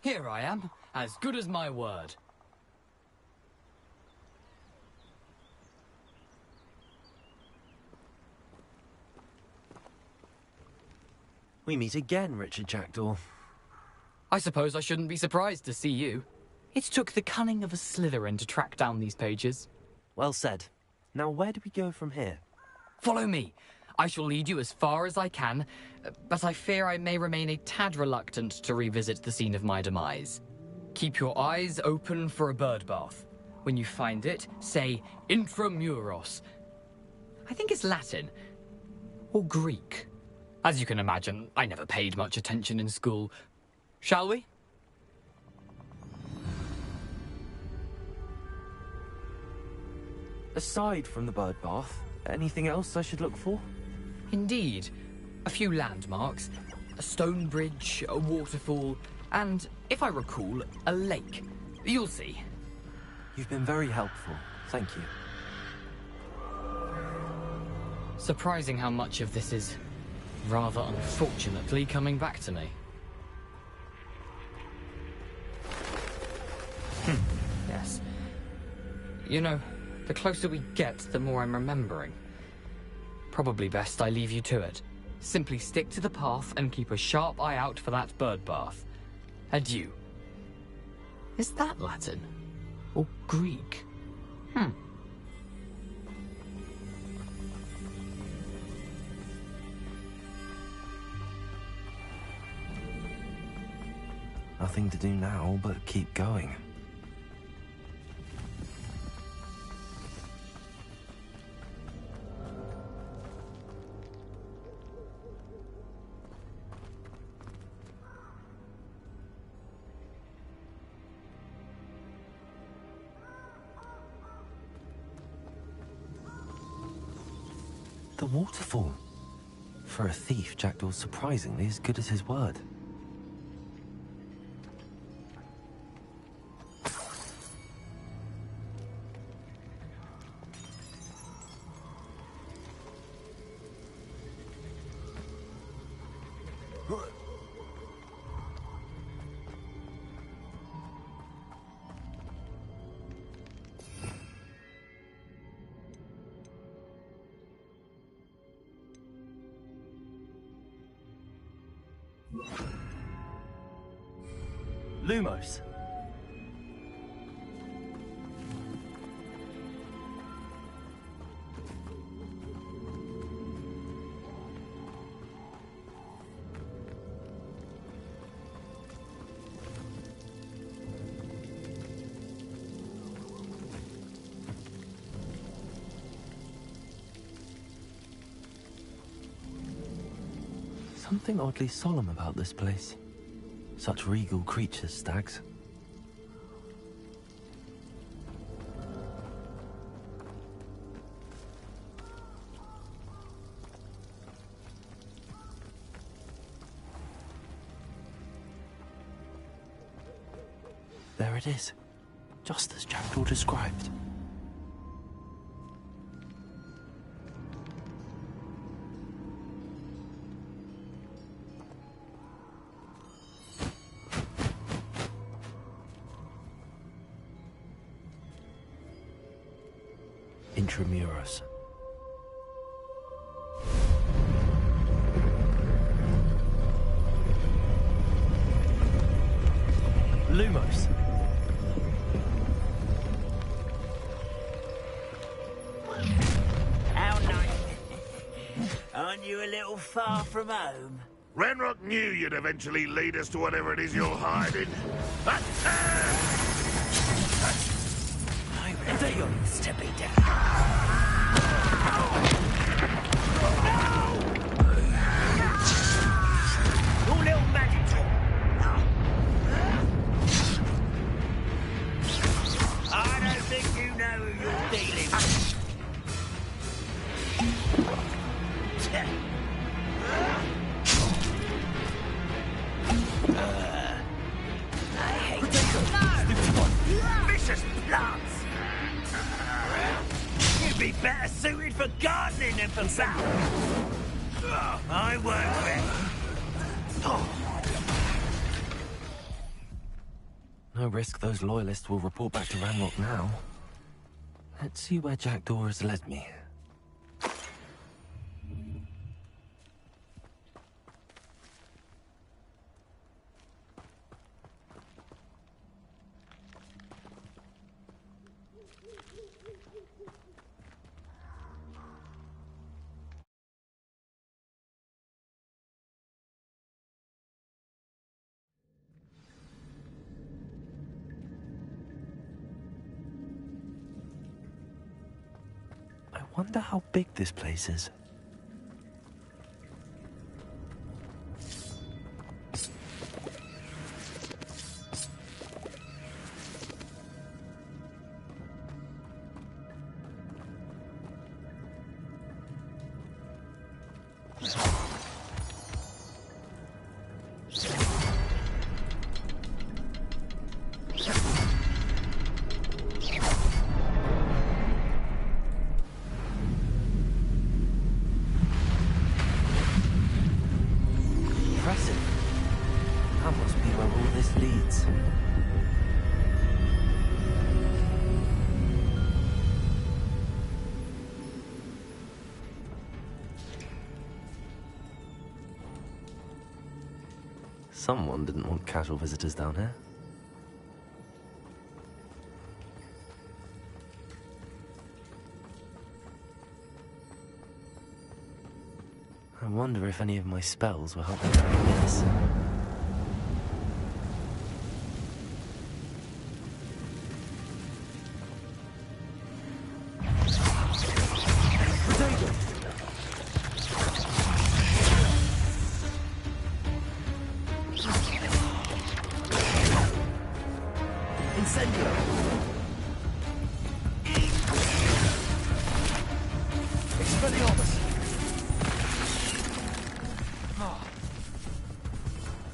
Here I am, as good as my word. We meet again, Richard Jackdaw. I suppose I shouldn't be surprised to see you. It took the cunning of a Slytherin to track down these pages. Well said. Now where do we go from here? Follow me. I shall lead you as far as I can, but I fear I may remain a tad reluctant to revisit the scene of my demise. Keep your eyes open for a bird bath. When you find it, say intramuros. I think it's Latin. Or Greek. As you can imagine, I never paid much attention in school. Shall we? Aside from the bird bath, anything else I should look for? Indeed. A few landmarks. A stone bridge, a waterfall, and, if I recall, a lake. You'll see. You've been very helpful. Thank you. Surprising how much of this is, rather unfortunately, coming back to me. Yes. You know, the closer we get, the more I'm remembering. Probably best I leave you to it. Simply stick to the path and keep a sharp eye out for that bird bath. Adieu. Is that Latin? Or Greek? Nothing to do now but keep going. The waterfall. For a thief, Jackdaw's surprisingly as good as his word. Lumos. Something oddly solemn about this place. Such regal creatures, stags. There it is, just as Jackdaw described. Intramuros. Lumos. How nice. Aren't you a little far from home? Renrock knew you'd eventually lead us to whatever it is you're hiding. I refuse to be down. Your little magic trick. I don't think you know who you're dealing with. I hate vicious plants. You'd be better suited for gardening than for battle. I won't. Oh. No risk those loyalists will report back to Ranrock now. Let's see where Jackdaw has led me. I wonder how big this place is. That must be where all this leads. Someone didn't want casual visitors down here. I wonder if any of my spells will help me with this. Incendio! Expelliarmus!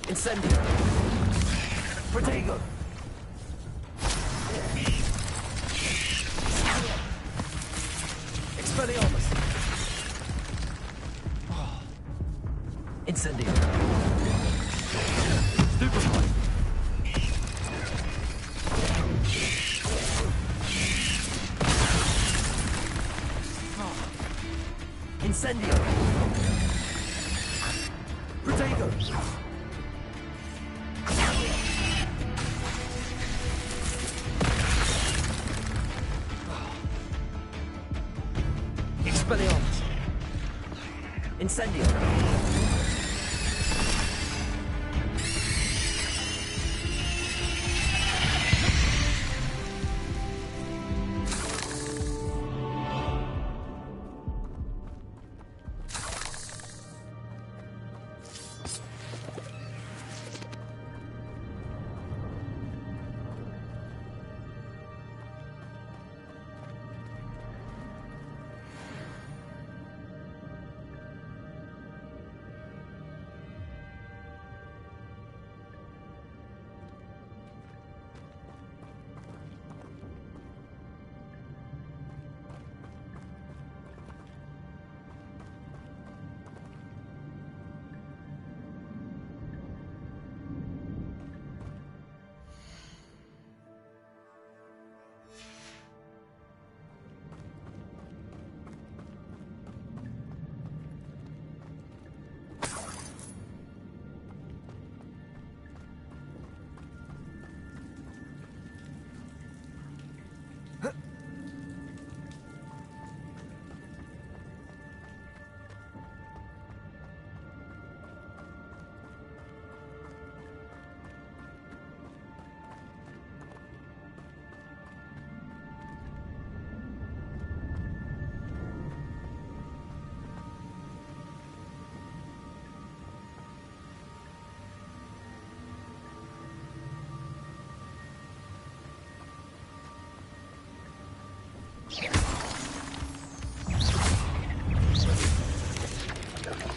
Incendio! Protego! Expelliarmus! Incendio! Stupefy! Incendio! Protego! Expelliarmus! Incendio!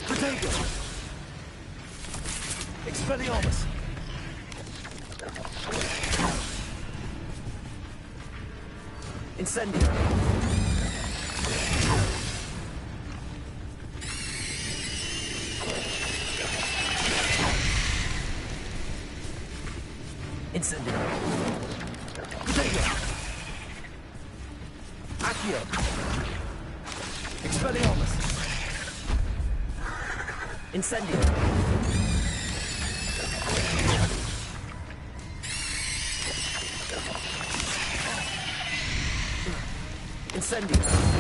Protego! Expelliarmus! Incendio! Incendio! Incendio. Incendio.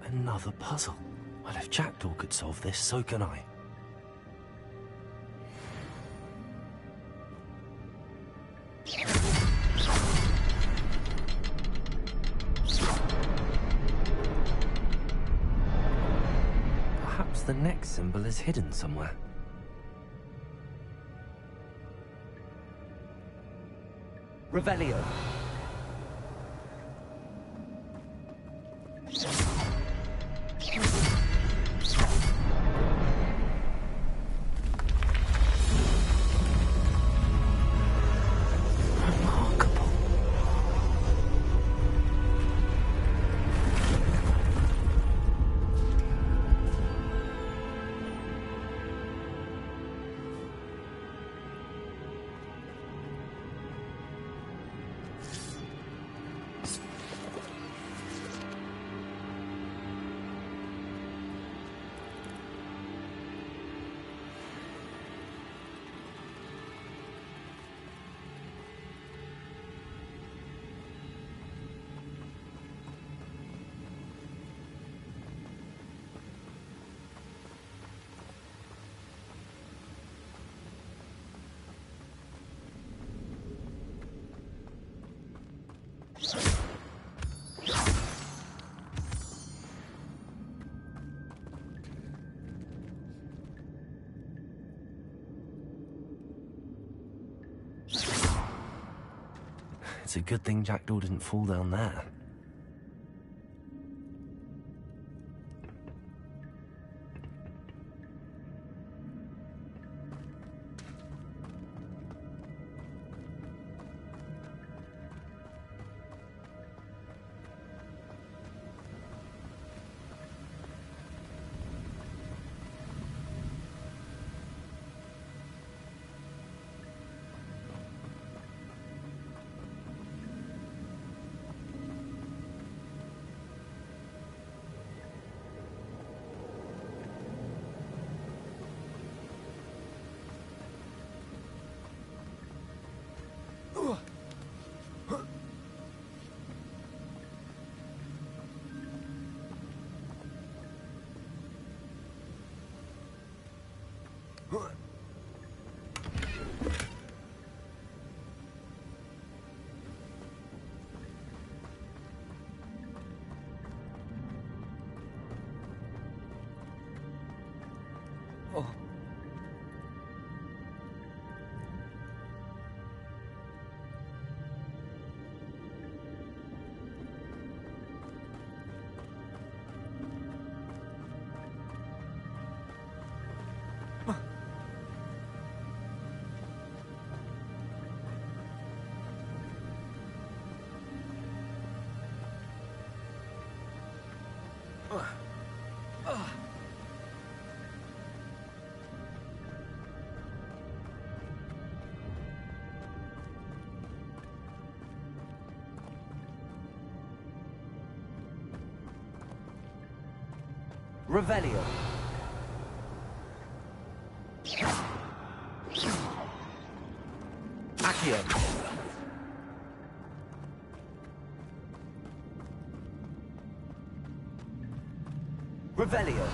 Another puzzle. Well, if Jackdaw could solve this, so can I. Perhaps the next symbol is hidden somewhere. Revelio. Remarkable. It's a good thing Jackdaw didn't fall down there. Revelio. Accio. Revelio.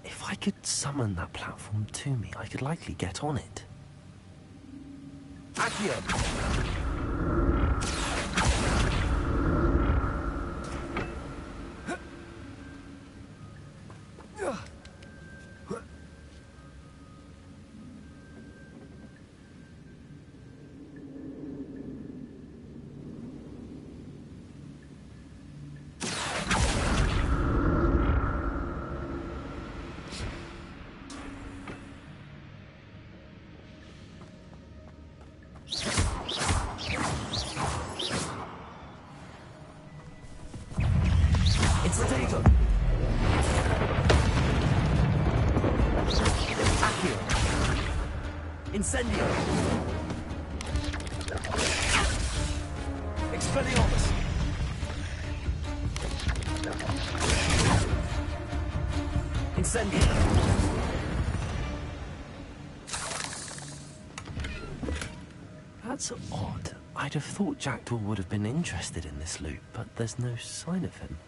If I could summon that platform to me, I could likely get on it. Accio! Incendio! Expelliarmus! Incendio! That's odd. I'd have thought Jackdaw would have been interested in this loot, but there's no sign of him.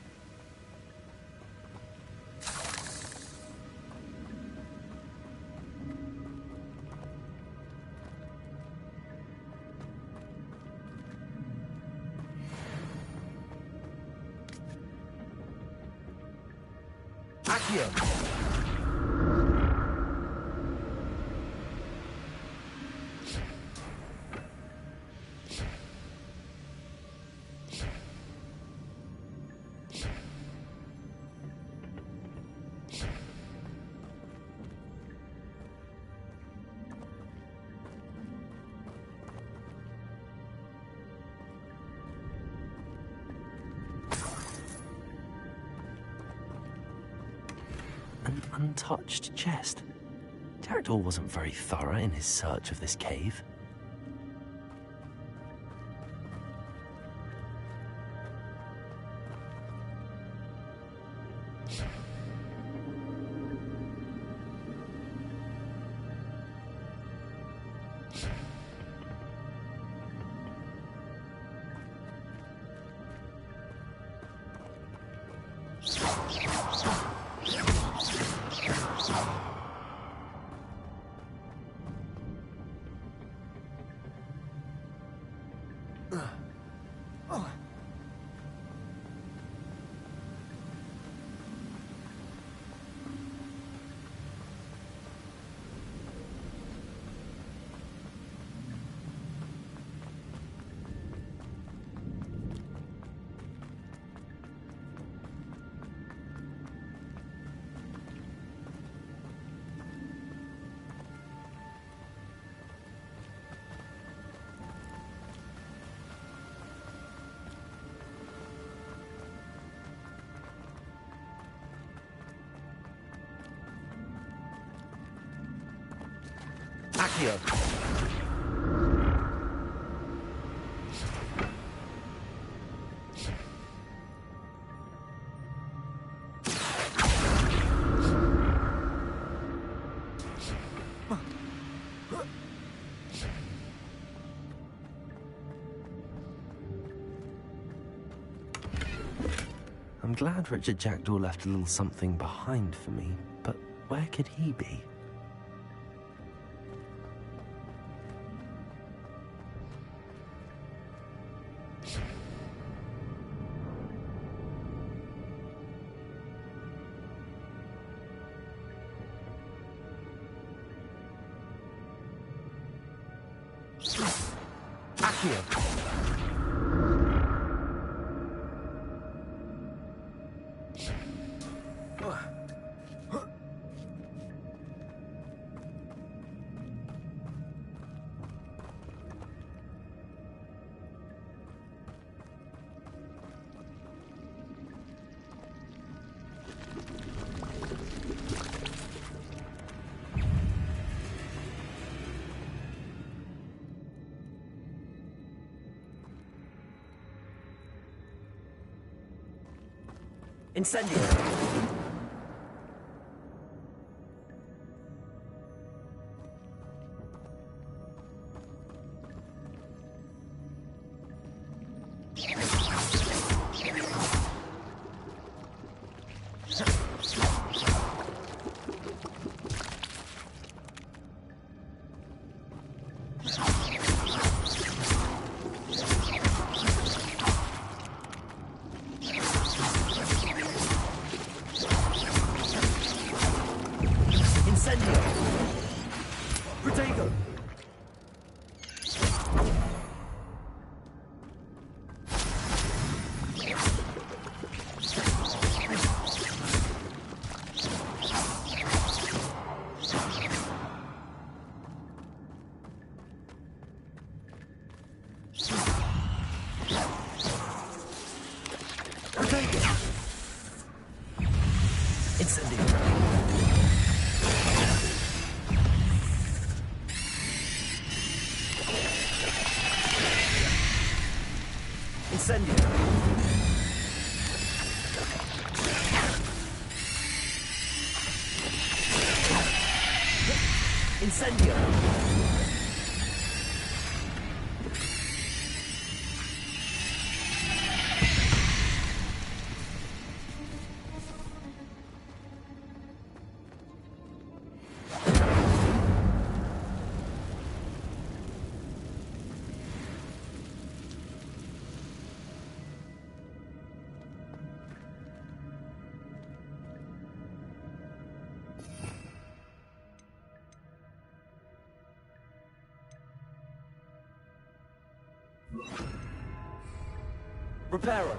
Accio! An untouched chest. Jackdaw wasn't very thorough in his search of this cave. Accio! I'm glad Richard Jackdaw left a little something behind for me, but where could he be? Incendio! Incendio! Reparo.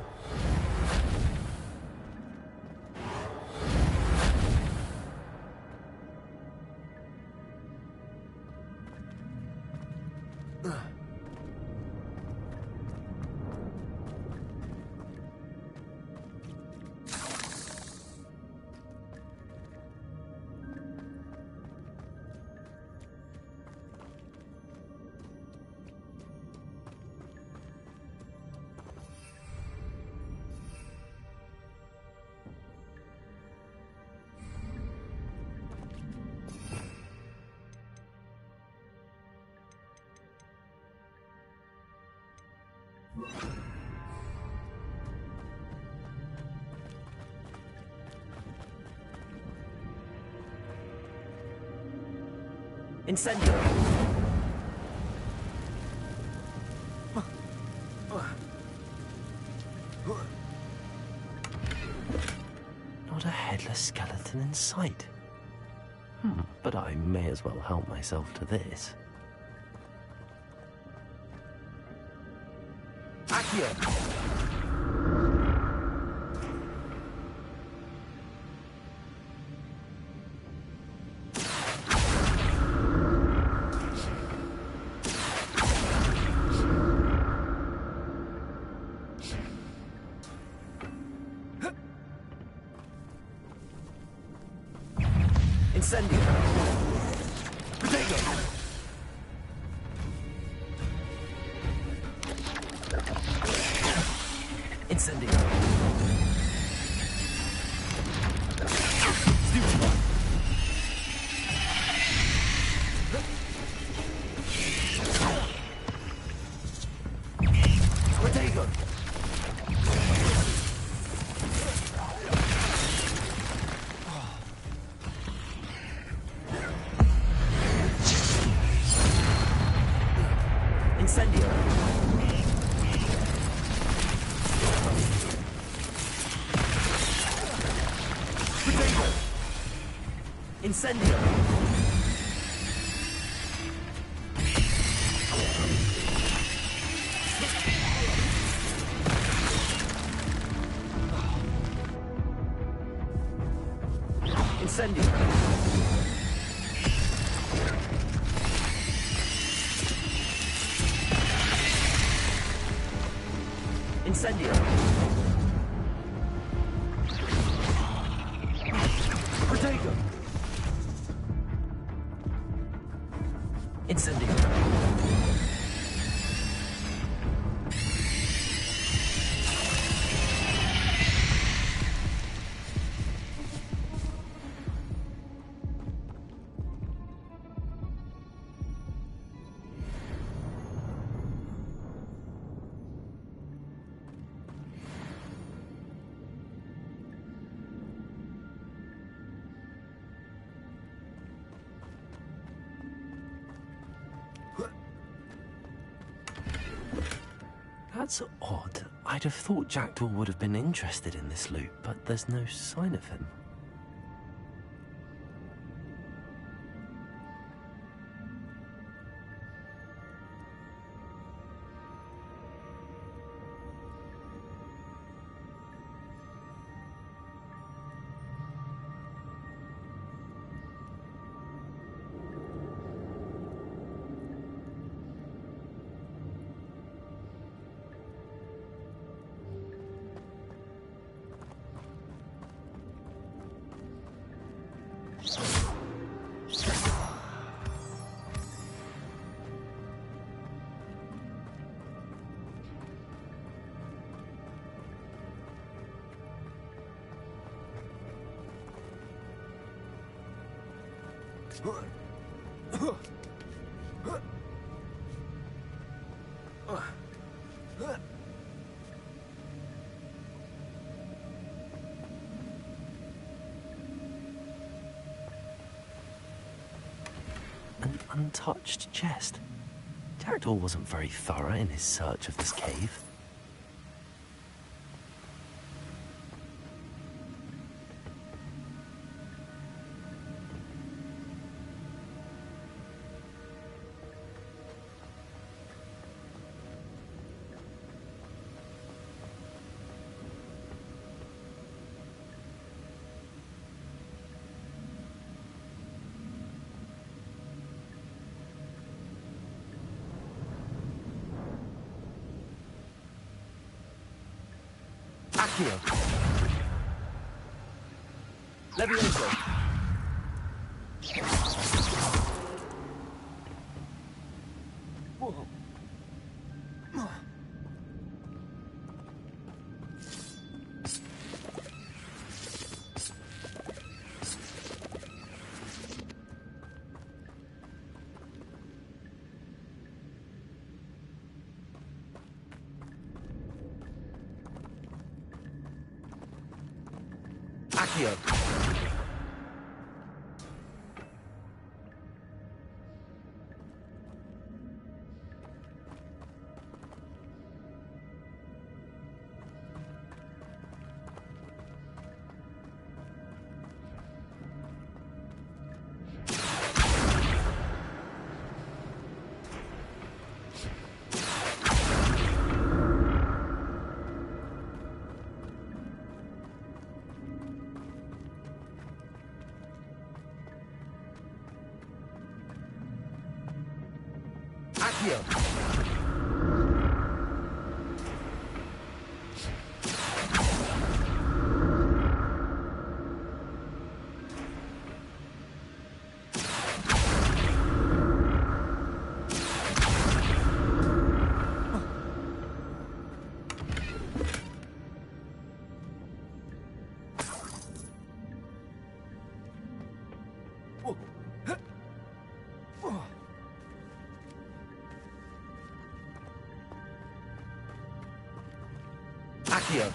Incendio! Not a headless skeleton in sight. But I may as well help myself to this. Accio! Incendio! Protego! Incendio! Stupefy! Protego! Incendio. Potato. Incendio. Incendio. Incendio. Potato. Incendio. That's odd. I'd have thought Jackdaw would have been interested in this loot, but there's no sign of him. An untouched chest. Jackdaw wasn't very thorough in his search of this cave. Accio. Levioso. Whoa. Accio. Accio. Accio.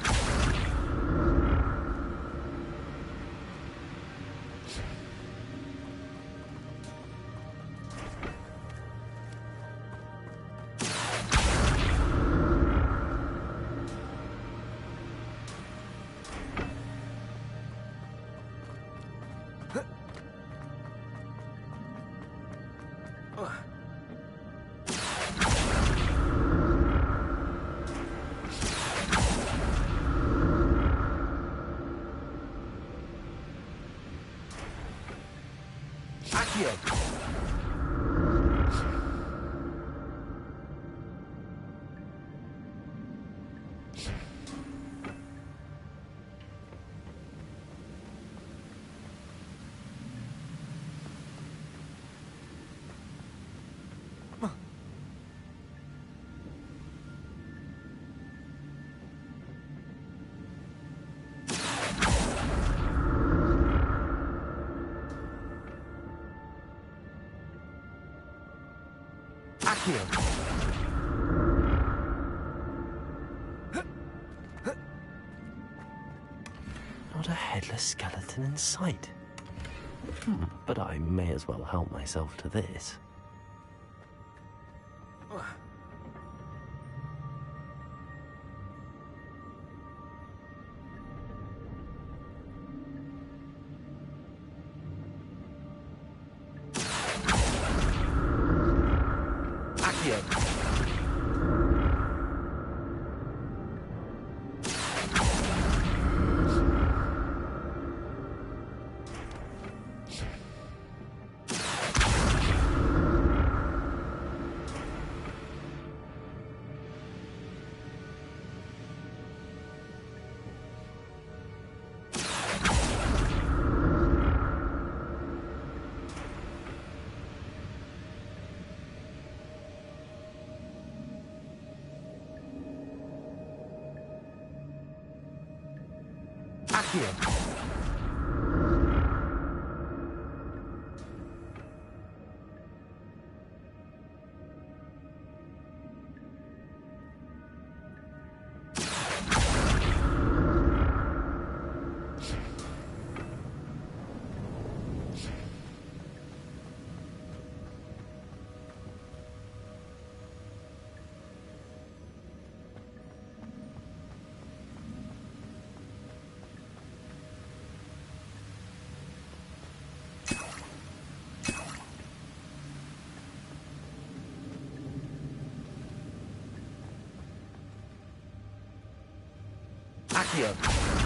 Accio. Not a headless skeleton in sight. But I may as well help myself to this. Accio.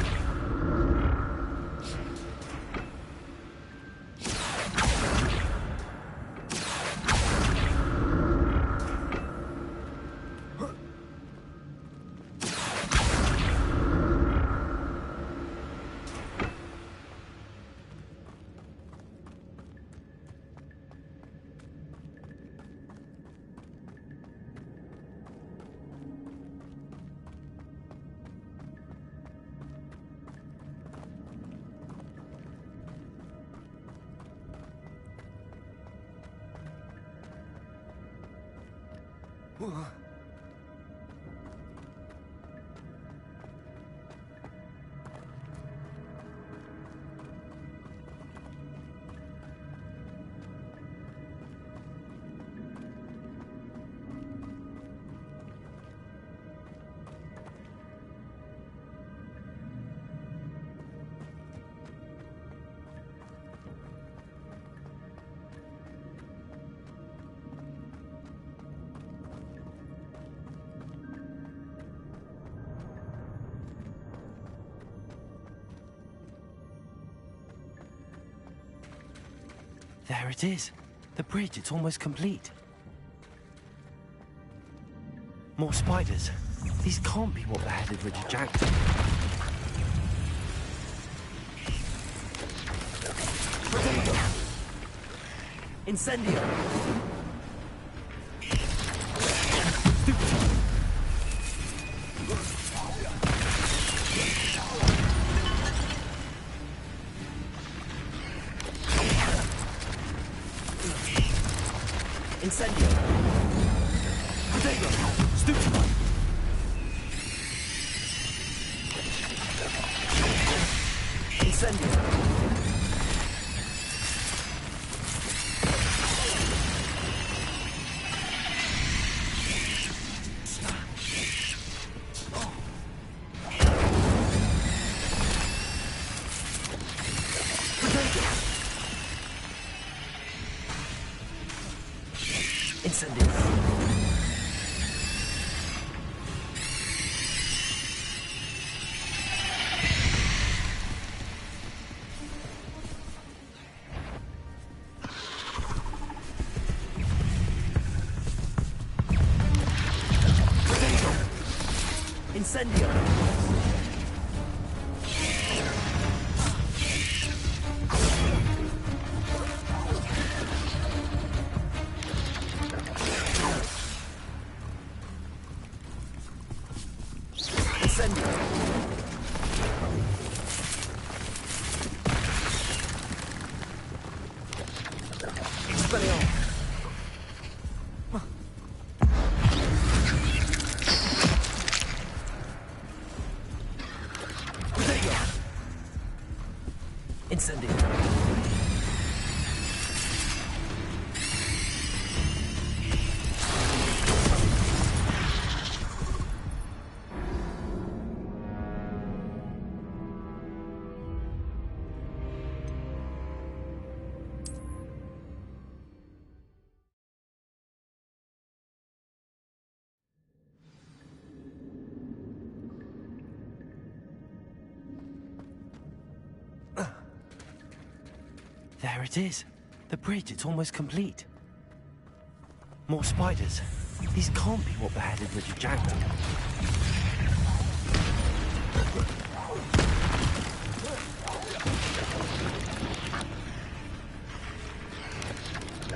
There it is. The bridge, it's almost complete. More spiders. These can't be what the headed Richard Jackson. Potato! Incendio! Incendio! Potato! Stupefy! Incendio! Incendio! There it is. The bridge, it's almost complete. More spiders. These can't be what beheaded Richard Jackson.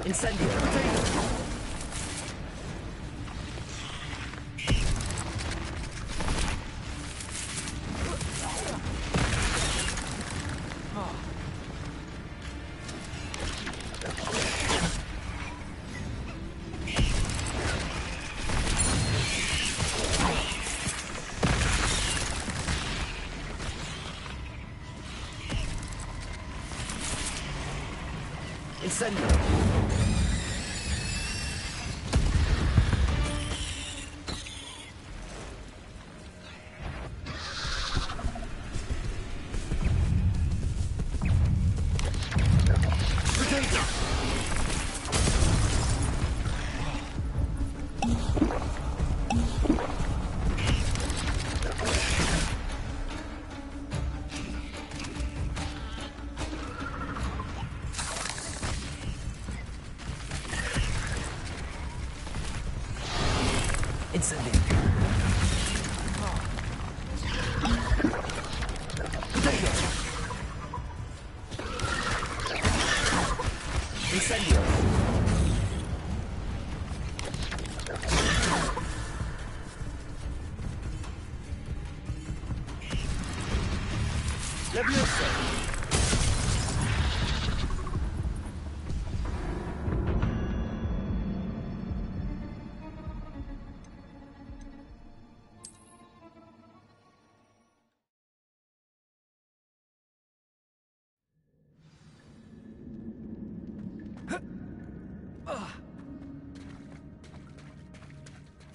Incendio! Incendio!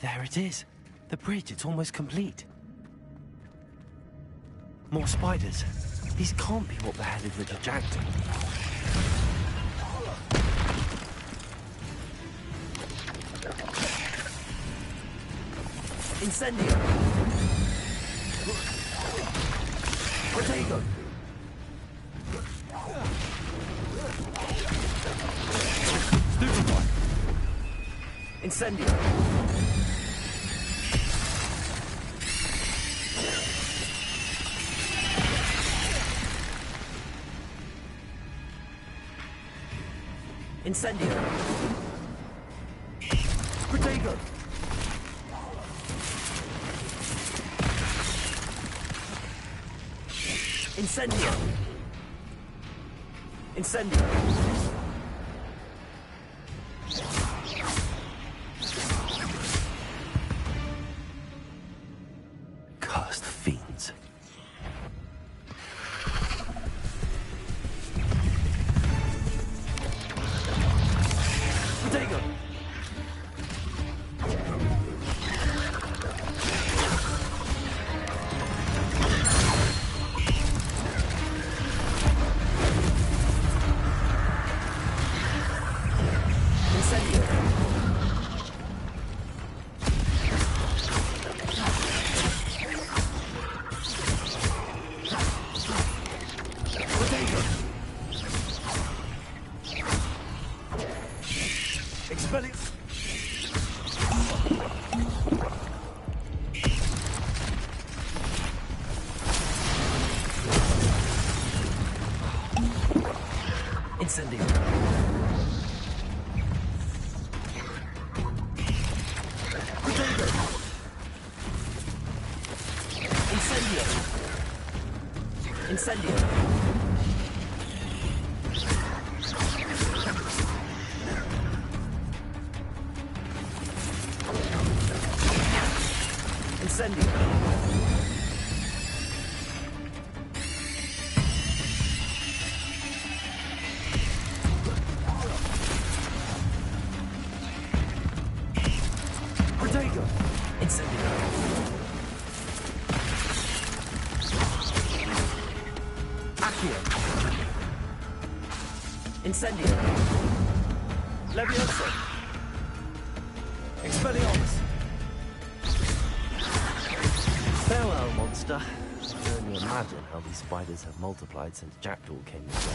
There it is. The bridge, it's almost complete. More spiders. These can't be what beheaded Richard Jackson. Incendio! Protego! Stupefy! Incendio! Incendio! Protego! Incendio! Incendio! Cursed fiends. Protego! Incendio. Incendio. Protego. Incendio. Accio. Incendio. Levioso. Expelliarmus. Farewell, monster. I can only imagine how these spiders have multiplied since Jackdaw came this way.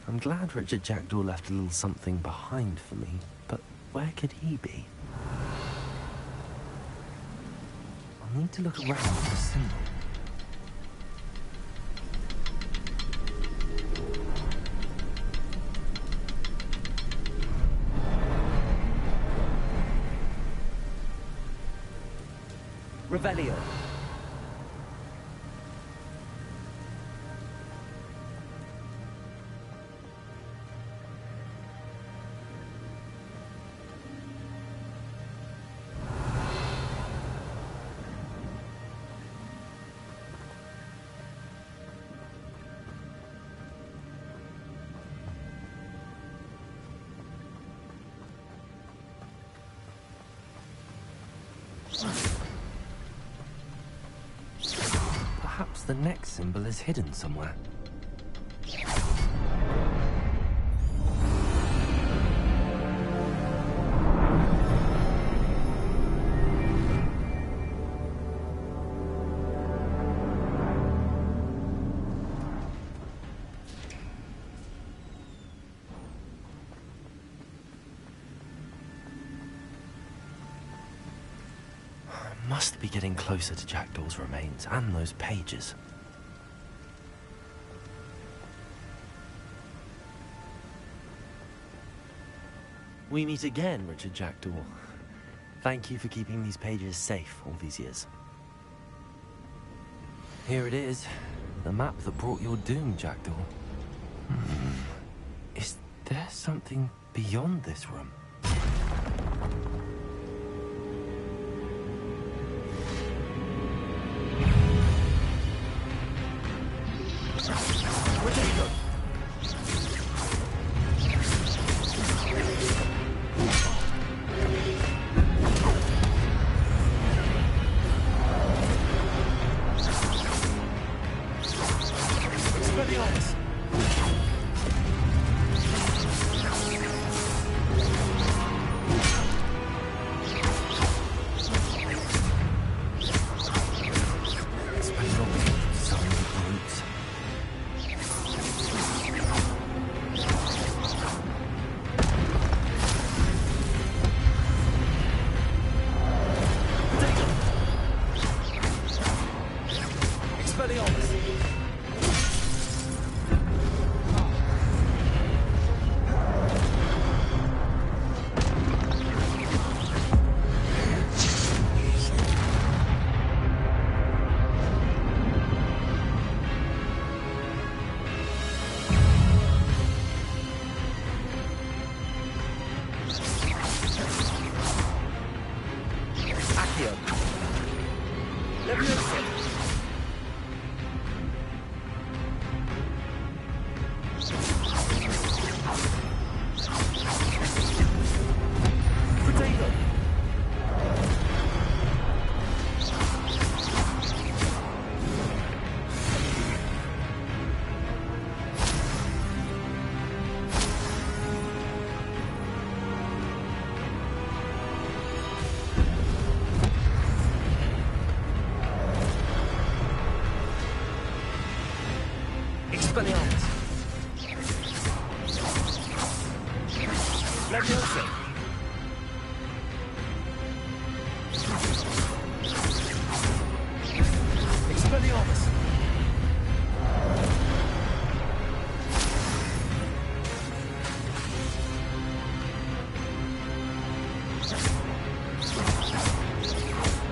I'm glad Richard Jackdaw left a little something behind for me, but where could he be? I'll need to look around for the symbol. Revelio. Perhaps the next symbol is hidden somewhere. Must be getting closer to Jackdaw's remains and those pages. We meet again, Richard Jackdaw. Thank you for keeping these pages safe all these years. Here it is, the map that brought your doom, Jackdaw. Is there something beyond this room?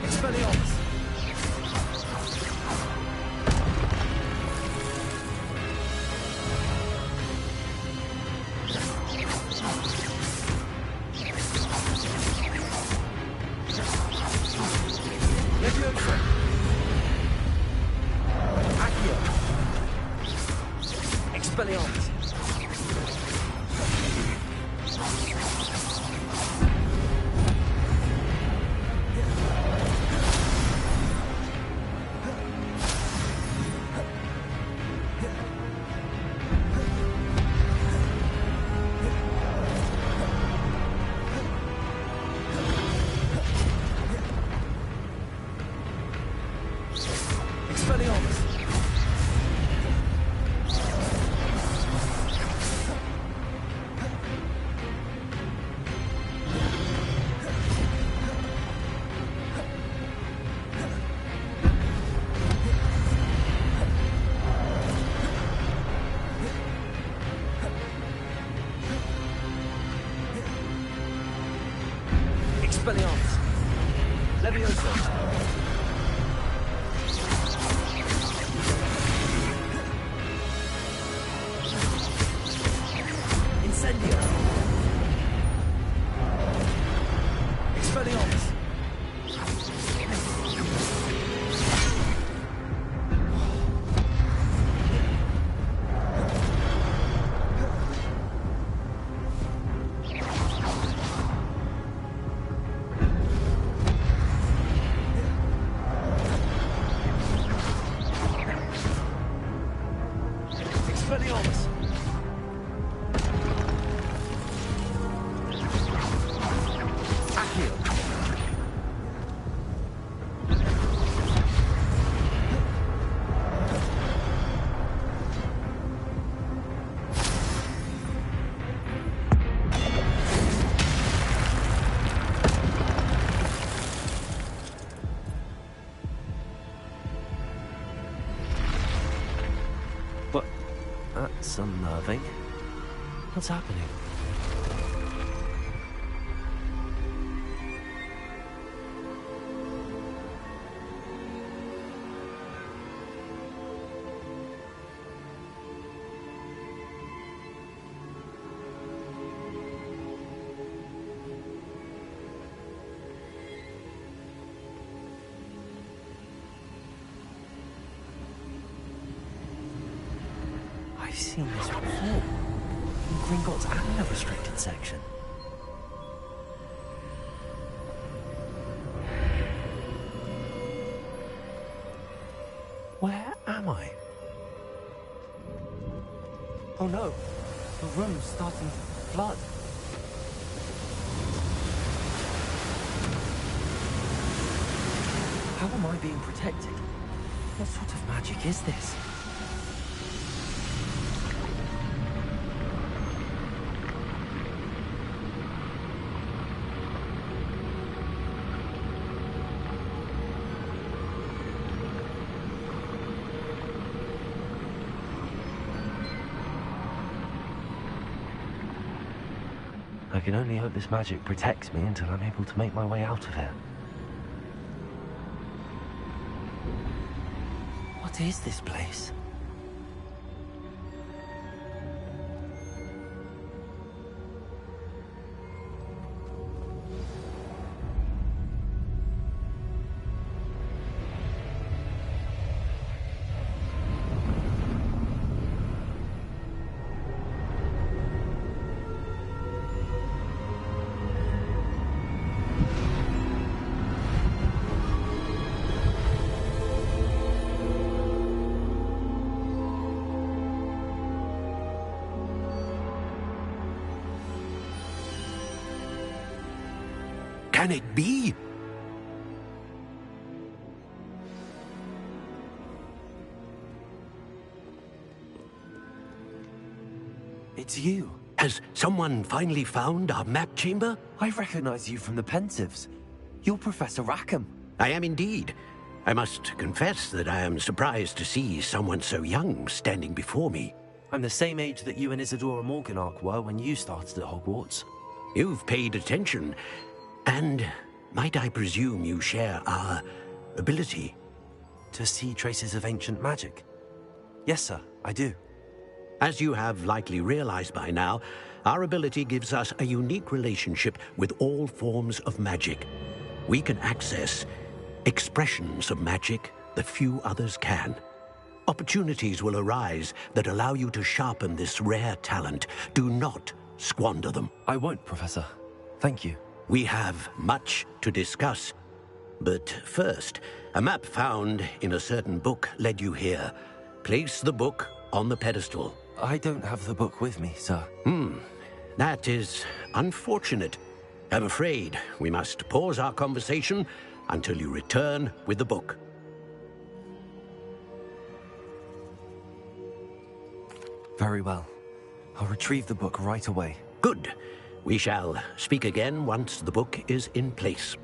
Expelliarmus! Leviosa! Accio! Expelliarmus! Expelliarmus! Expelliarmus! Leviosa! Incendio! Expelliarmus! Expelliarmus! Accio! But that's unnerving. What's happening? I've seen this before. In Gringotts and the restricted section. Where am I? Oh no, the room's starting to flood. How am I being protected? What sort of magic is this? I can only hope this magic protects me until I'm able to make my way out of here. What is this place? Can it be? It's you. Has someone finally found our map chamber? I recognize you from the Pensives. You're Professor Rackham. I am indeed. I must confess that I am surprised to see someone so young standing before me. I'm the same age that you and Isadora Morganark were when you started at Hogwarts. You've paid attention. And might I presume you share our ability? To see traces of ancient magic? Yes, sir, I do. As you have likely realized by now, our ability gives us a unique relationship with all forms of magic. We can access expressions of magic that few others can. Opportunities will arise that allow you to sharpen this rare talent. Do not squander them. I won't, Professor. Thank you. We have much to discuss. But first, a map found in a certain book led you here. Place the book on the pedestal. I don't have the book with me, sir. That is unfortunate. I'm afraid we must pause our conversation until you return with the book. Very well. I'll retrieve the book right away. Good. We shall speak again once the book is in place.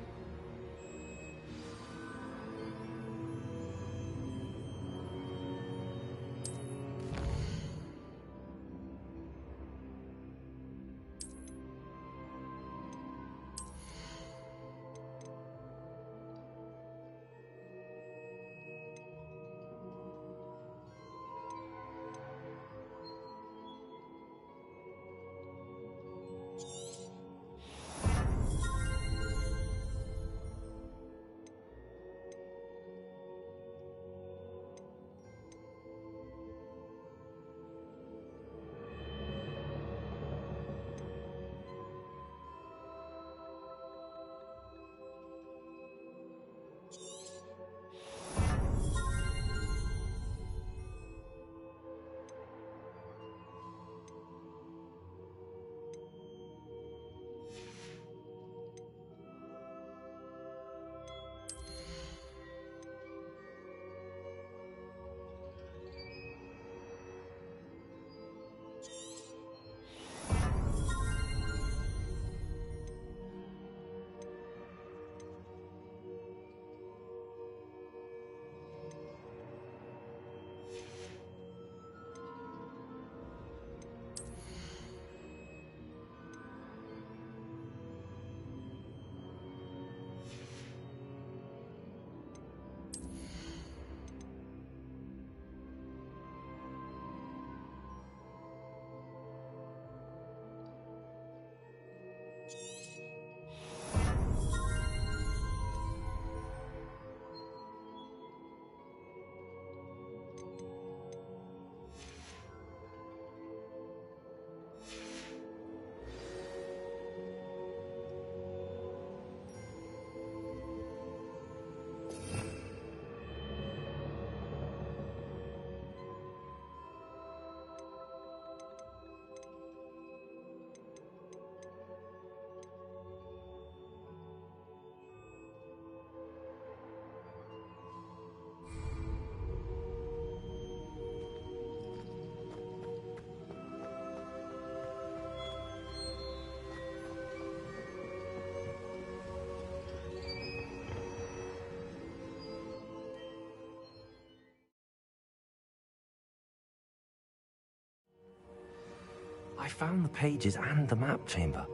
I found the pages and the map chamber.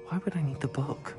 Why would I need the book?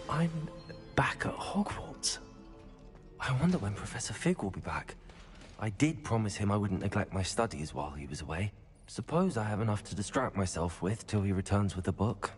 I'm back back at Hogwarts. I wonder when Professor Fig will be back. I did promise him I wouldn't neglect my studies while he was away. Suppose I have enough to distract myself with till he returns with the book.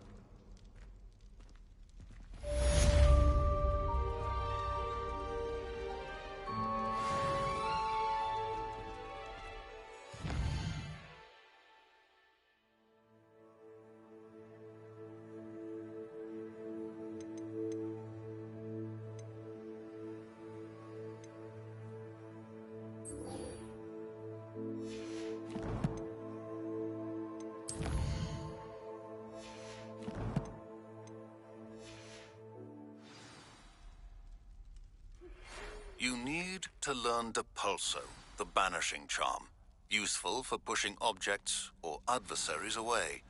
You need to learn Depulso, the banishing charm. Useful for pushing objects or adversaries away.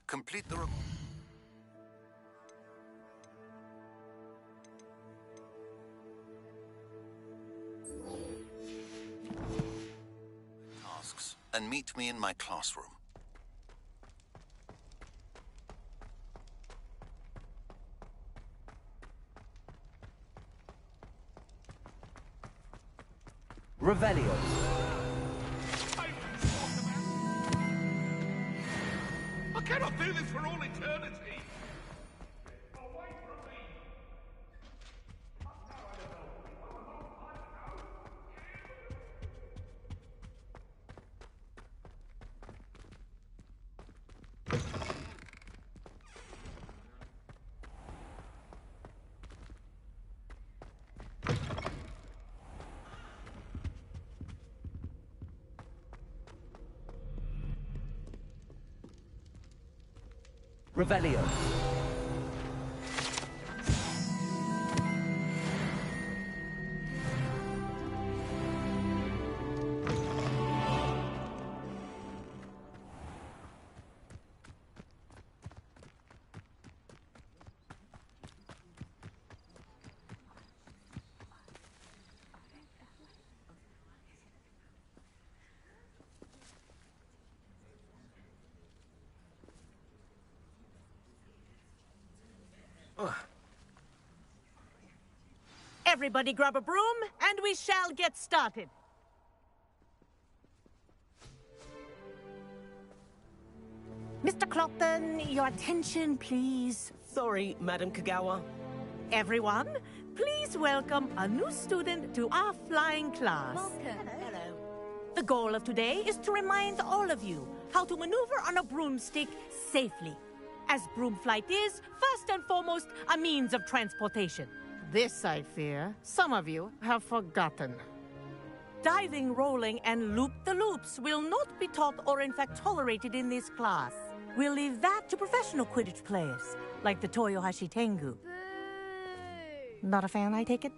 Complete the tasks and meet me in my classroom. Revelio. I cannot do this for all eternity. Revelio. Everybody grab a broom, and we shall get started. Mr. Clopton, your attention, please. Sorry, Madam Kagawa. Everyone, please welcome a new student to our flying class. Welcome. Hello. The goal of today is to remind all of you how to maneuver on a broomstick safely, as broom flight is, first and foremost, a means of transportation. This, I fear, some of you have forgotten. Diving, rolling, and loop-the-loops will not be taught or in fact tolerated in this class. We'll leave that to professional Quidditch players, like the Toyohashi Tengu. Not a fan, I take it?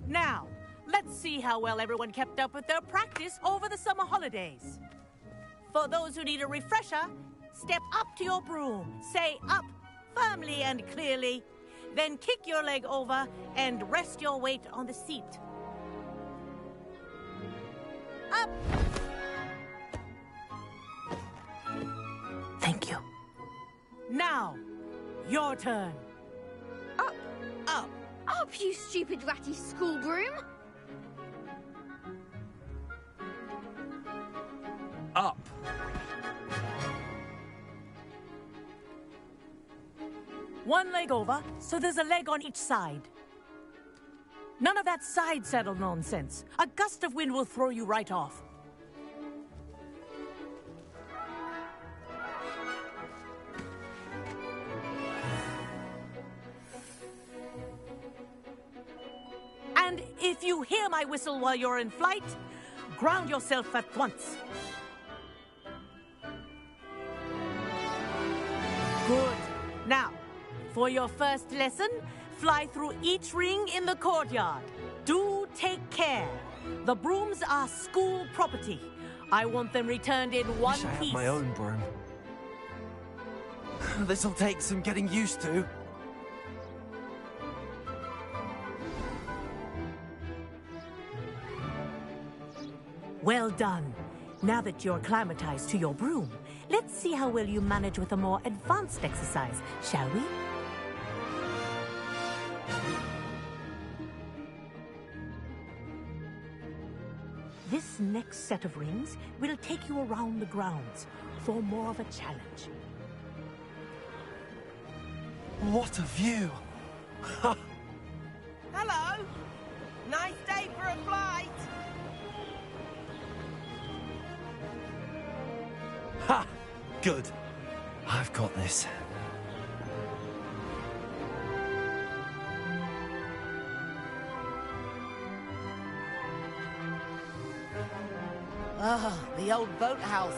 Now, let's see how well everyone kept up with their practice over the summer holidays. For those who need a refresher, step up to your broom, say up firmly and clearly, then kick your leg over and rest your weight on the seat. Up! Thank you. Now, your turn. Up. Up. Up, you stupid ratty school broom. Up. One leg over, so there's a leg on each side. None of that side saddle nonsense. A gust of wind will throw you right off. And if you hear my whistle while you're in flight, ground yourself at once. Good. Now, for your first lesson, fly through each ring in the courtyard. Do take care. The brooms are school property. I want them returned in one Wish I piece. had my own broom. This'll take some getting used to. Well done. Now that you're acclimatized to your broom, let's see how well you manage with a more advanced exercise, shall we? This next set of rings will take you around the grounds for more of a challenge. What a view! Hello! Nice day for a flight! Ha! Good. I've got this. Ah, the old boathouse.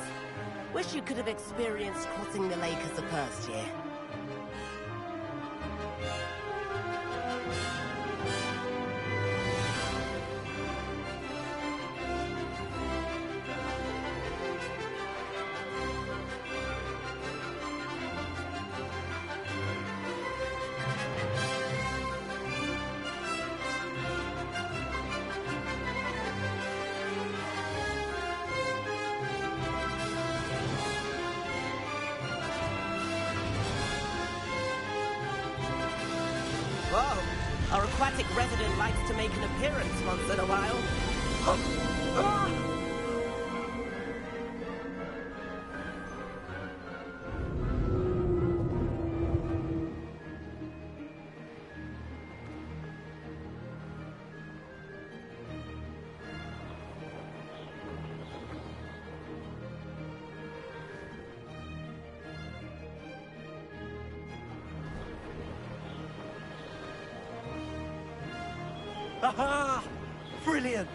Wish you could have experienced crossing the lake as a first year. Whoa! Our aquatic resident likes to make an appearance once in a while. Aha! Brilliant!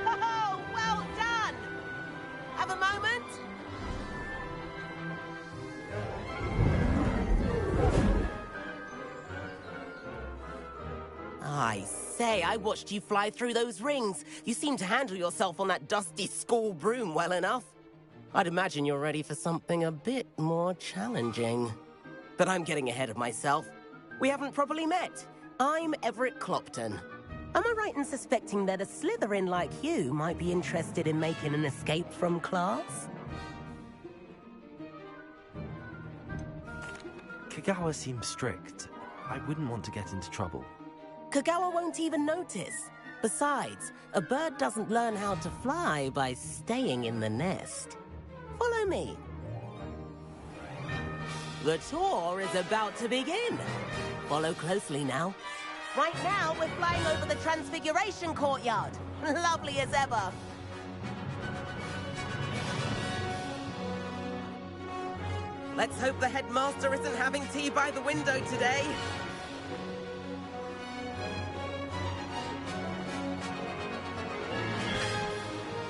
Oh, well done! Have a moment? I say, I watched you fly through those rings. You seem to handle yourself on that dusty school broom well enough. I'd imagine you're ready for something a bit more challenging. But I'm getting ahead of myself. We haven't properly met. I'm Everett Clopton. Am I right in suspecting that a Slytherin like you might be interested in making an escape from class? Kagawa seems strict. I wouldn't want to get into trouble. Kagawa won't even notice. Besides, a bird doesn't learn how to fly by staying in the nest. Follow me. The tour is about to begin. Follow closely now. Right now, we're flying over the Transfiguration Courtyard. Lovely as ever. Let's hope the headmaster isn't having tea by the window today.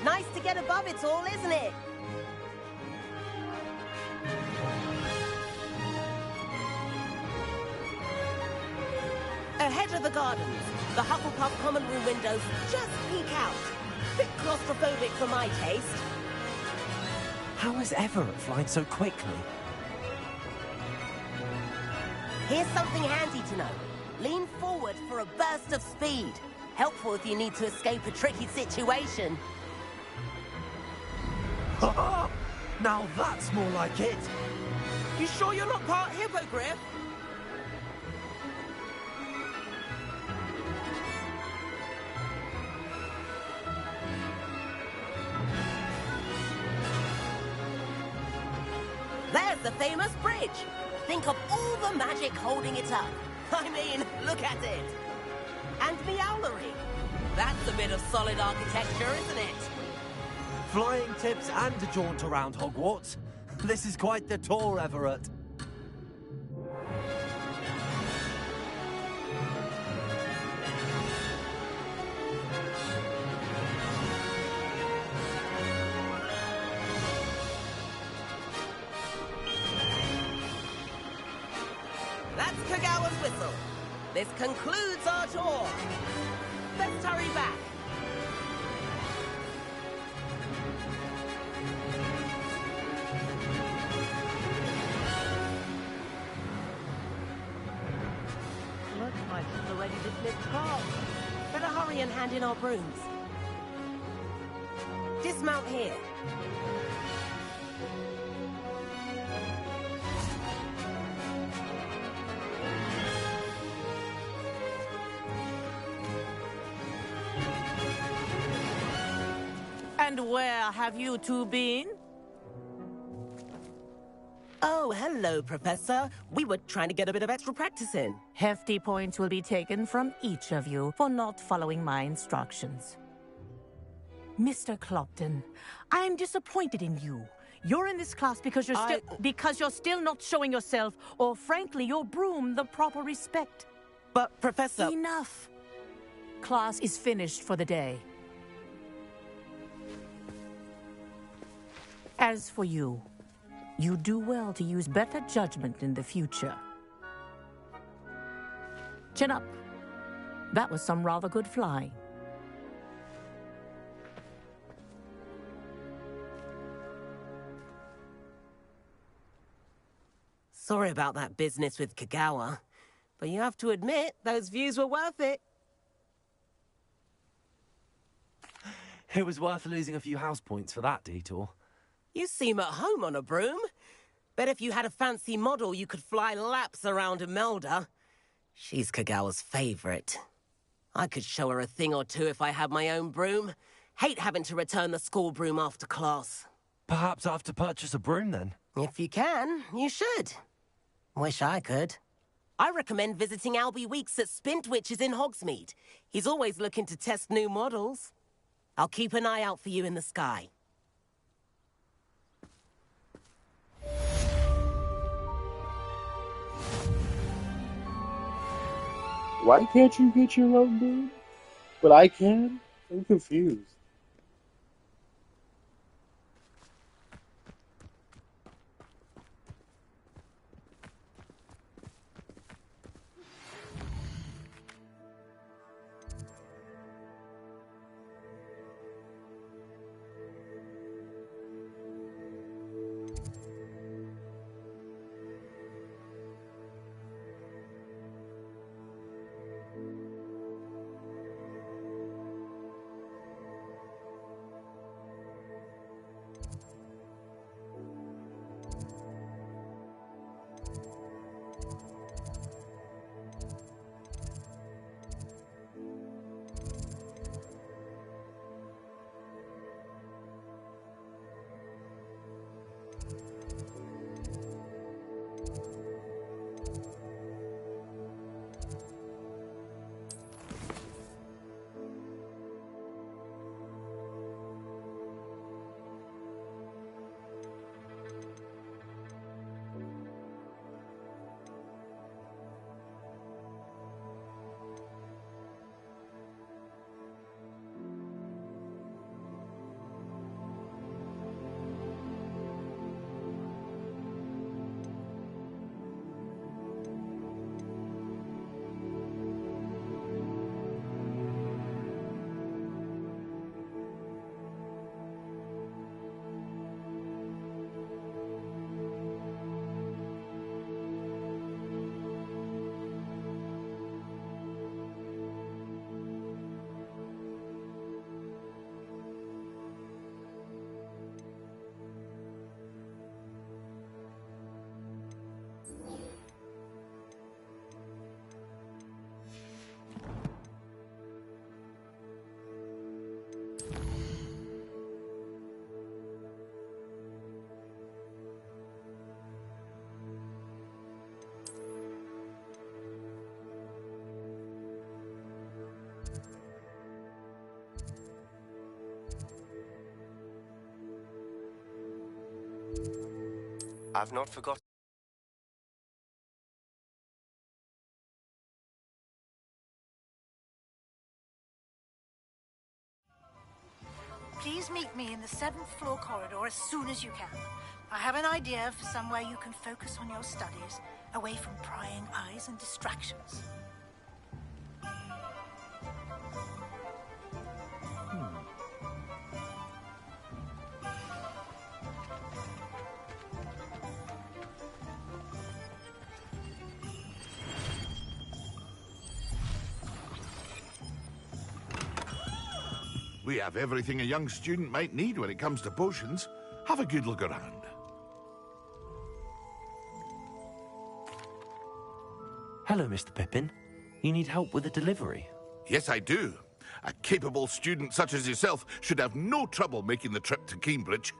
Nice to get above it all, isn't it? Ahead of the gardens, the Hufflepuff common room windows just peek out. Bit claustrophobic for my taste. How is Everett flying so quickly? Here's something handy to know. Lean forward for a burst of speed. Helpful if you need to escape a tricky situation. Now that's more like it! You sure you're not part hippogriff? There's the famous bridge. Think of all the magic holding it up. I mean, look at it. And Meowlery. That's a bit of solid architecture, isn't it? Flying tips and a jaunt around Hogwarts. This is quite the tour, Everett. That's Kagawa's whistle. This concludes our tour. Let's hurry back. Looks like she's already dismissed class. Better hurry and hand in our brooms. Dismount here. And where have you two been? Oh, hello, Professor. We were trying to get a bit of extra practice in. Hefty points will be taken from each of you for not following my instructions. Mr. Clopton, I am disappointed in you. You're in this class because you're still not showing yourself, or frankly, your broom the proper respect. But, Professor... Enough. Class is finished for the day. As for you, you do well to use better judgment in the future. Chin up. That was some rather good flying. Sorry about that business with Kagawa, but you have to admit, those views were worth it. It was worth losing a few house points for that detour. You seem at home on a broom. Bet if you had a fancy model, you could fly laps around Imelda. She's Kagawa's favorite. I could show her a thing or two if I had my own broom. Hate having to return the school broom after class. Perhaps I have to purchase a broom then? If you can, you should. Wish I could. I recommend visiting Albie Weeks at Spintwitches in Hogsmeade. He's always looking to test new models. I'll keep an eye out for you in the sky. Why can't you get your own broom? But I can? I'm confused. I've not forgotten. Please meet me in the 7th floor corridor as soon as you can. I have an idea for somewhere you can focus on your studies, away from prying eyes and distractions. We have everything a young student might need when it comes to potions. Have a good look around. Hello, Mr. Pippin. You need help with a delivery? Yes, I do. A capable student such as yourself should have no trouble making the trip to Cambridge.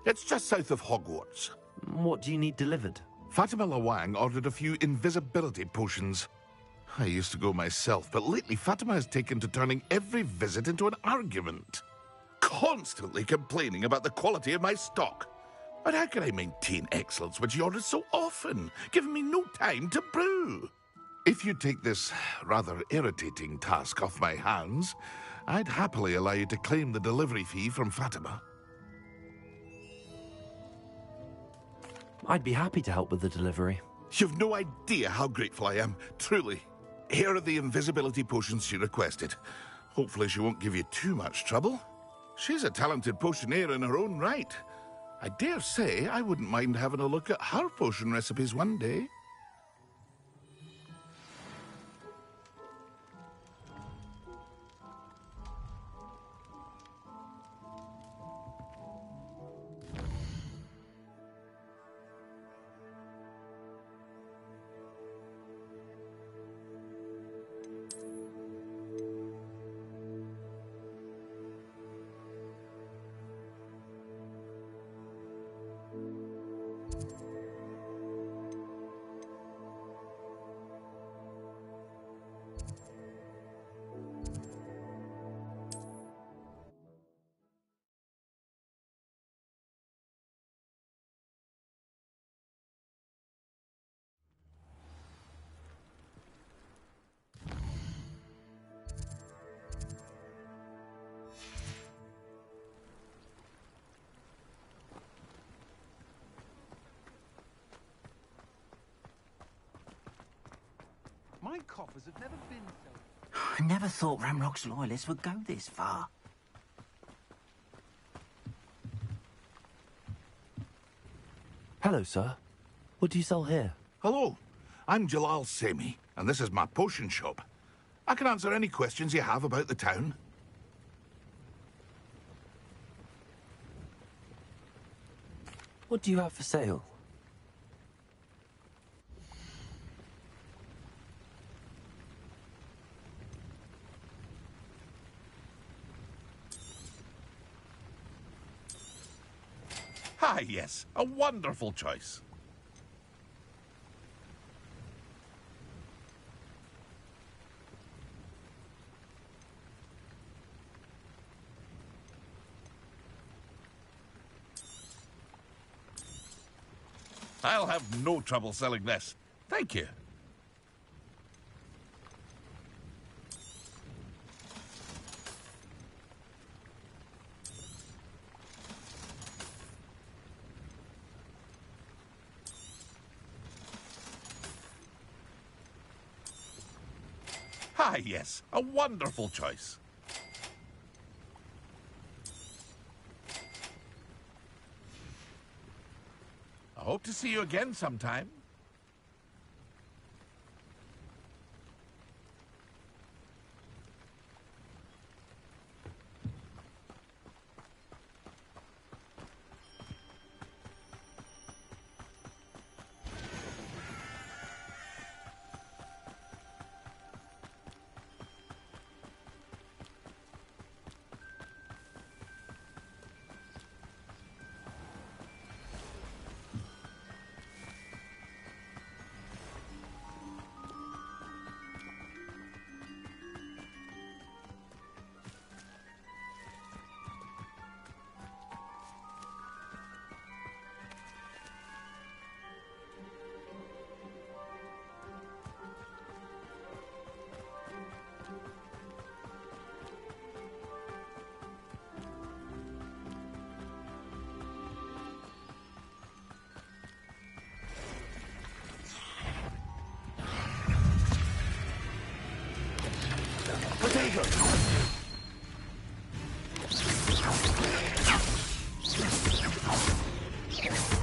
It's just south of Hogwarts. What do you need delivered? Fatima Lawang ordered a few invisibility potions. I used to go myself, but lately Fatima has taken to turning every visit into an argument. Constantly complaining about the quality of my stock. But how can I maintain excellence when she orders so often, giving me no time to brew? If you take this rather irritating task off my hands, I'd happily allow you to claim the delivery fee from Fatima. I'd be happy to help with the delivery. You've no idea how grateful I am, truly. Here are the invisibility potions she requested. Hopefully she won't give you too much trouble. She's a talented potioneer in her own right. I dare say I wouldn't mind having a look at her potion recipes one day. My coffers have never been so... I never thought Ramrock's loyalists would go this far. Hello, sir. What do you sell here? Hello, I'm Jalal Semi, and this is my potion shop. I can answer any questions you have about the town. What do you have for sale? Ah, yes, a wonderful choice. I'll have no trouble selling this. Thank you. Ah, yes, a wonderful choice. I hope to see you again sometime.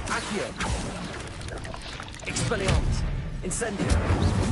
Accio! Expelliarmus! Incendio!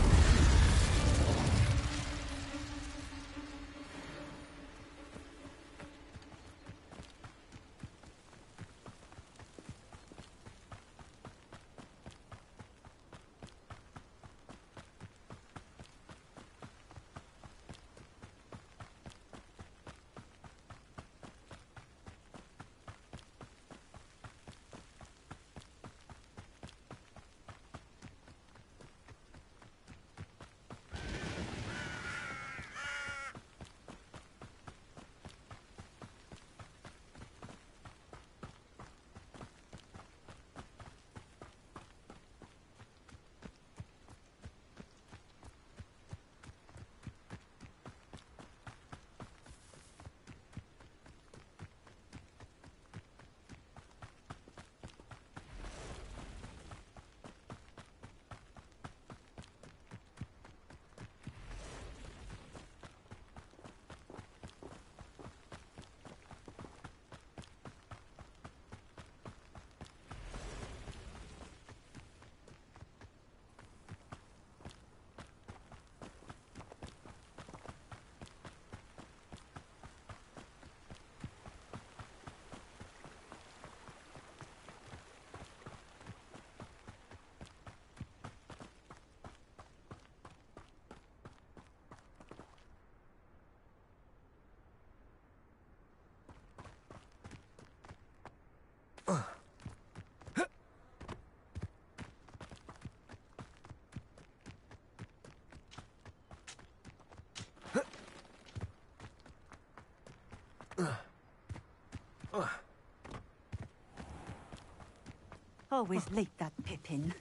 Always late, that Pippin.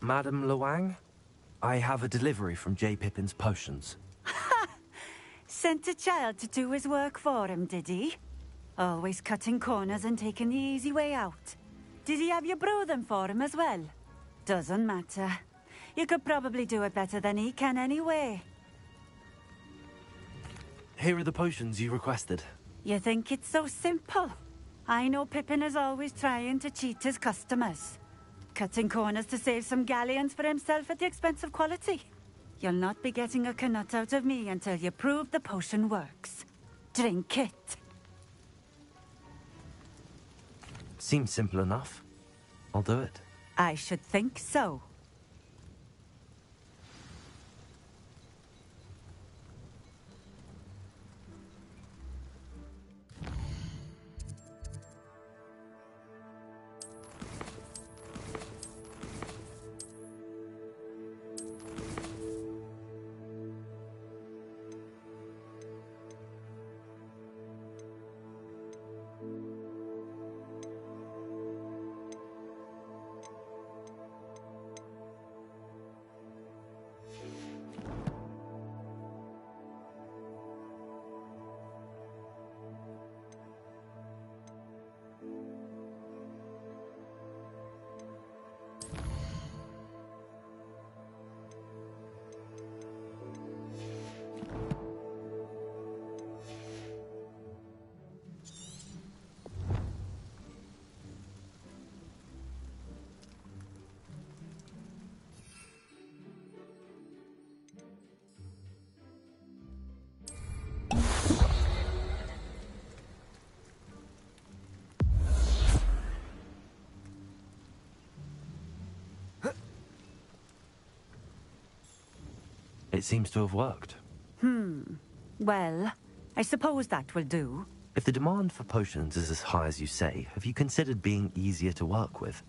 Madam Luang, I have a delivery from J. Pippin's potions. Sent a child to do his work for him, did he? Always cutting corners and taking the easy way out. Did he have you brew them for him as well? Doesn't matter. You could probably do it better than he can anyway. Here are the potions you requested. You think it's so simple? I know Pippin is always trying to cheat his customers. Cutting corners to save some galleons for himself at the expense of quality. You'll not be getting a canut out of me until you prove the potion works. Drink it. Seems simple enough. I'll do it. I should think so. It seems to have worked. Well, I suppose that will do. If the demand for potions is as high as you say, have you considered being easier to work with?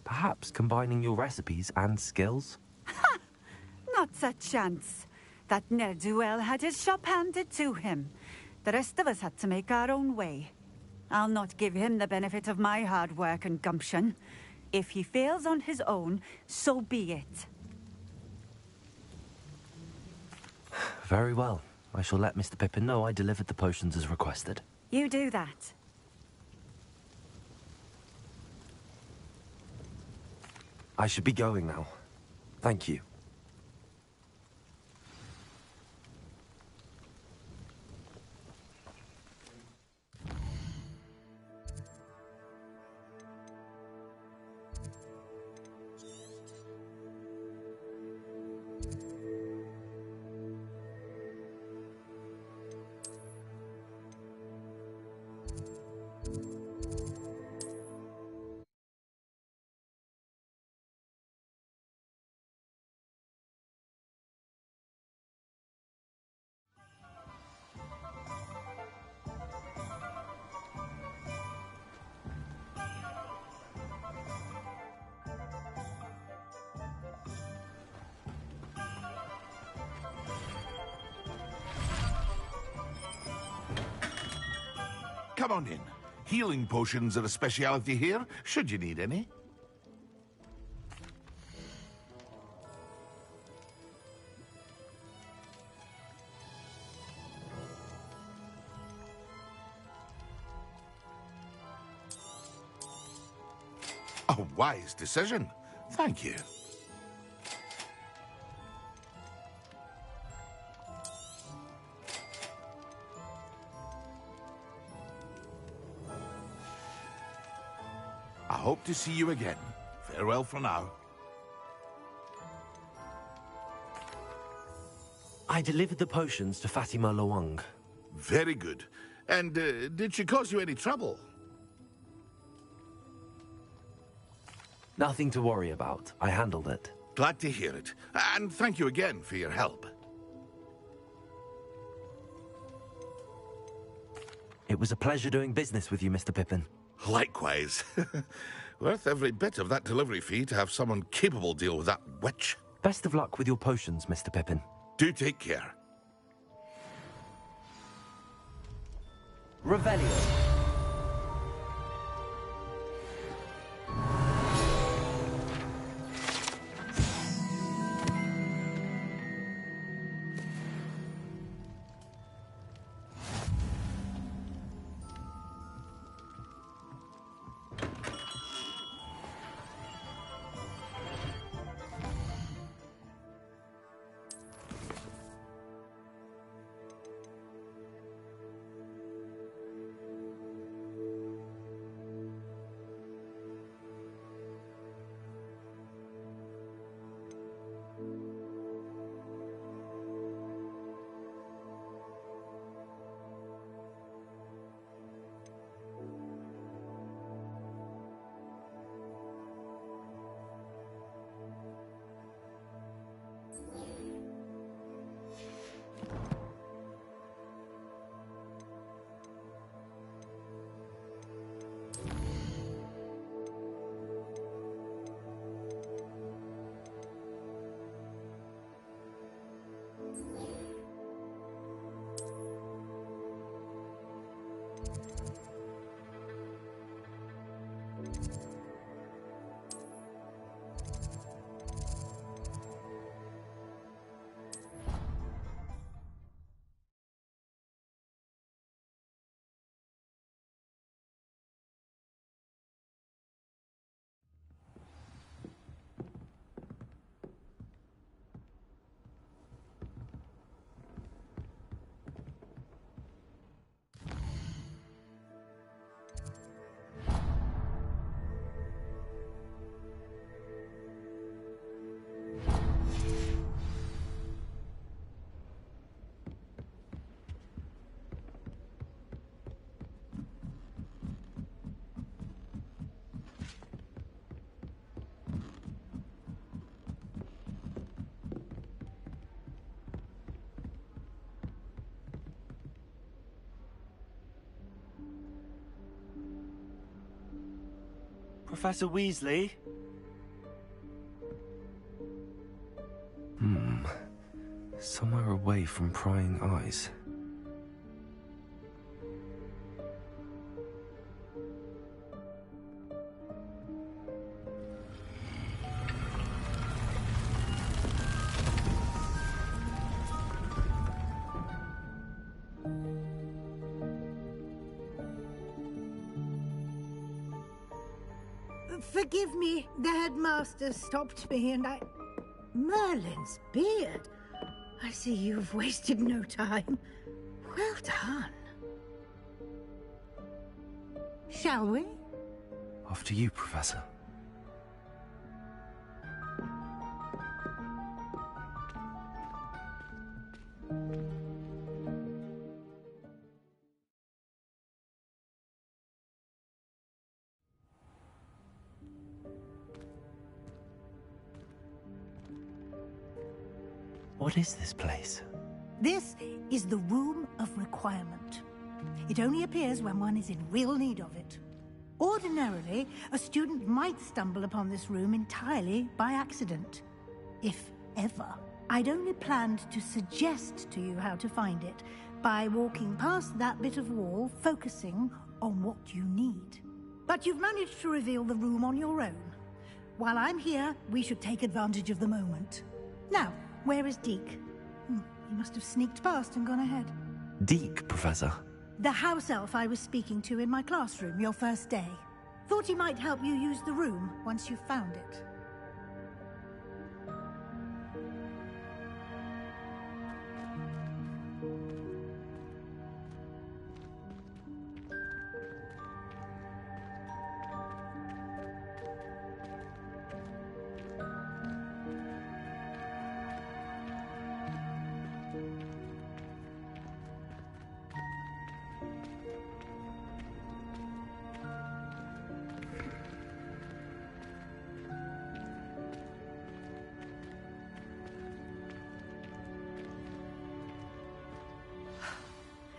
Perhaps combining your recipes and skills? Not a chance. That ne'er-do-well had his shop handed to him. The rest of us had to make our own way. I'll not give him the benefit of my hard work and gumption. If he fails on his own, so be it. Very well. I shall let Mr. Pippin know I delivered the potions as requested. You do that. I should be going now. Thank you. Come on in. Healing potions are a speciality here, should you need any. A wise decision. Thank you. I hope to see you again. Farewell for now. I delivered the potions to Fatima Luang. Very good. And did she cause you any trouble? Nothing to worry about. I handled it. Glad to hear it. And thank you again for your help. It was a pleasure doing business with you, Mr. Pippin. Likewise. Worth every bit of that delivery fee to have someone capable deal with that witch. Best of luck with your potions, Mr. Pippin. Do take care. Revelio. Professor Weasley? Somewhere away from prying eyes. Forgive me, the headmaster stopped me and I... Merlin's beard. I see you've wasted no time. Well done. Shall we? After you, Professor. What is this place? This is the Room of Requirement. It only appears when one is in real need of it. Ordinarily, a student might stumble upon this room entirely by accident. If ever. I'd only planned to suggest to you how to find it by walking past that bit of wall, focusing on what you need. But you've managed to reveal the room on your own. While I'm here, we should take advantage of the moment. Now, where is Deke? He must have sneaked past and gone ahead. Deke, Professor. The house elf I was speaking to in my classroom your first day. Thought he might help you use the room once you found it.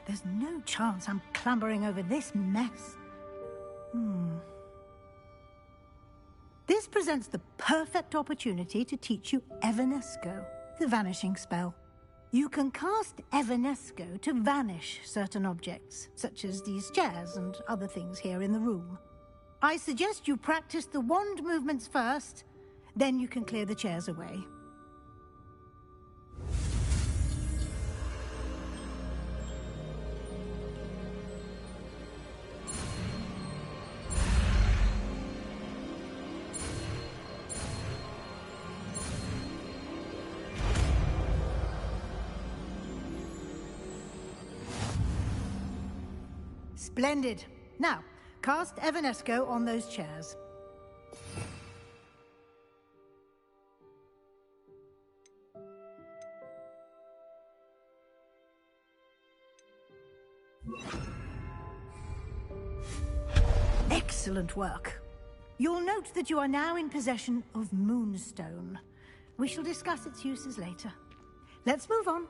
There's no chance I'm clambering over this mess. This presents the perfect opportunity to teach you Evanesco, the vanishing spell. You can cast Evanesco to vanish certain objects, such as these chairs and other things here in the room. I suggest you practice the wand movements first, then you can clear the chairs away. Splendid. Now, cast Evanesco on those chairs. Excellent work. You'll note that you are now in possession of Moonstone. We shall discuss its uses later. Let's move on.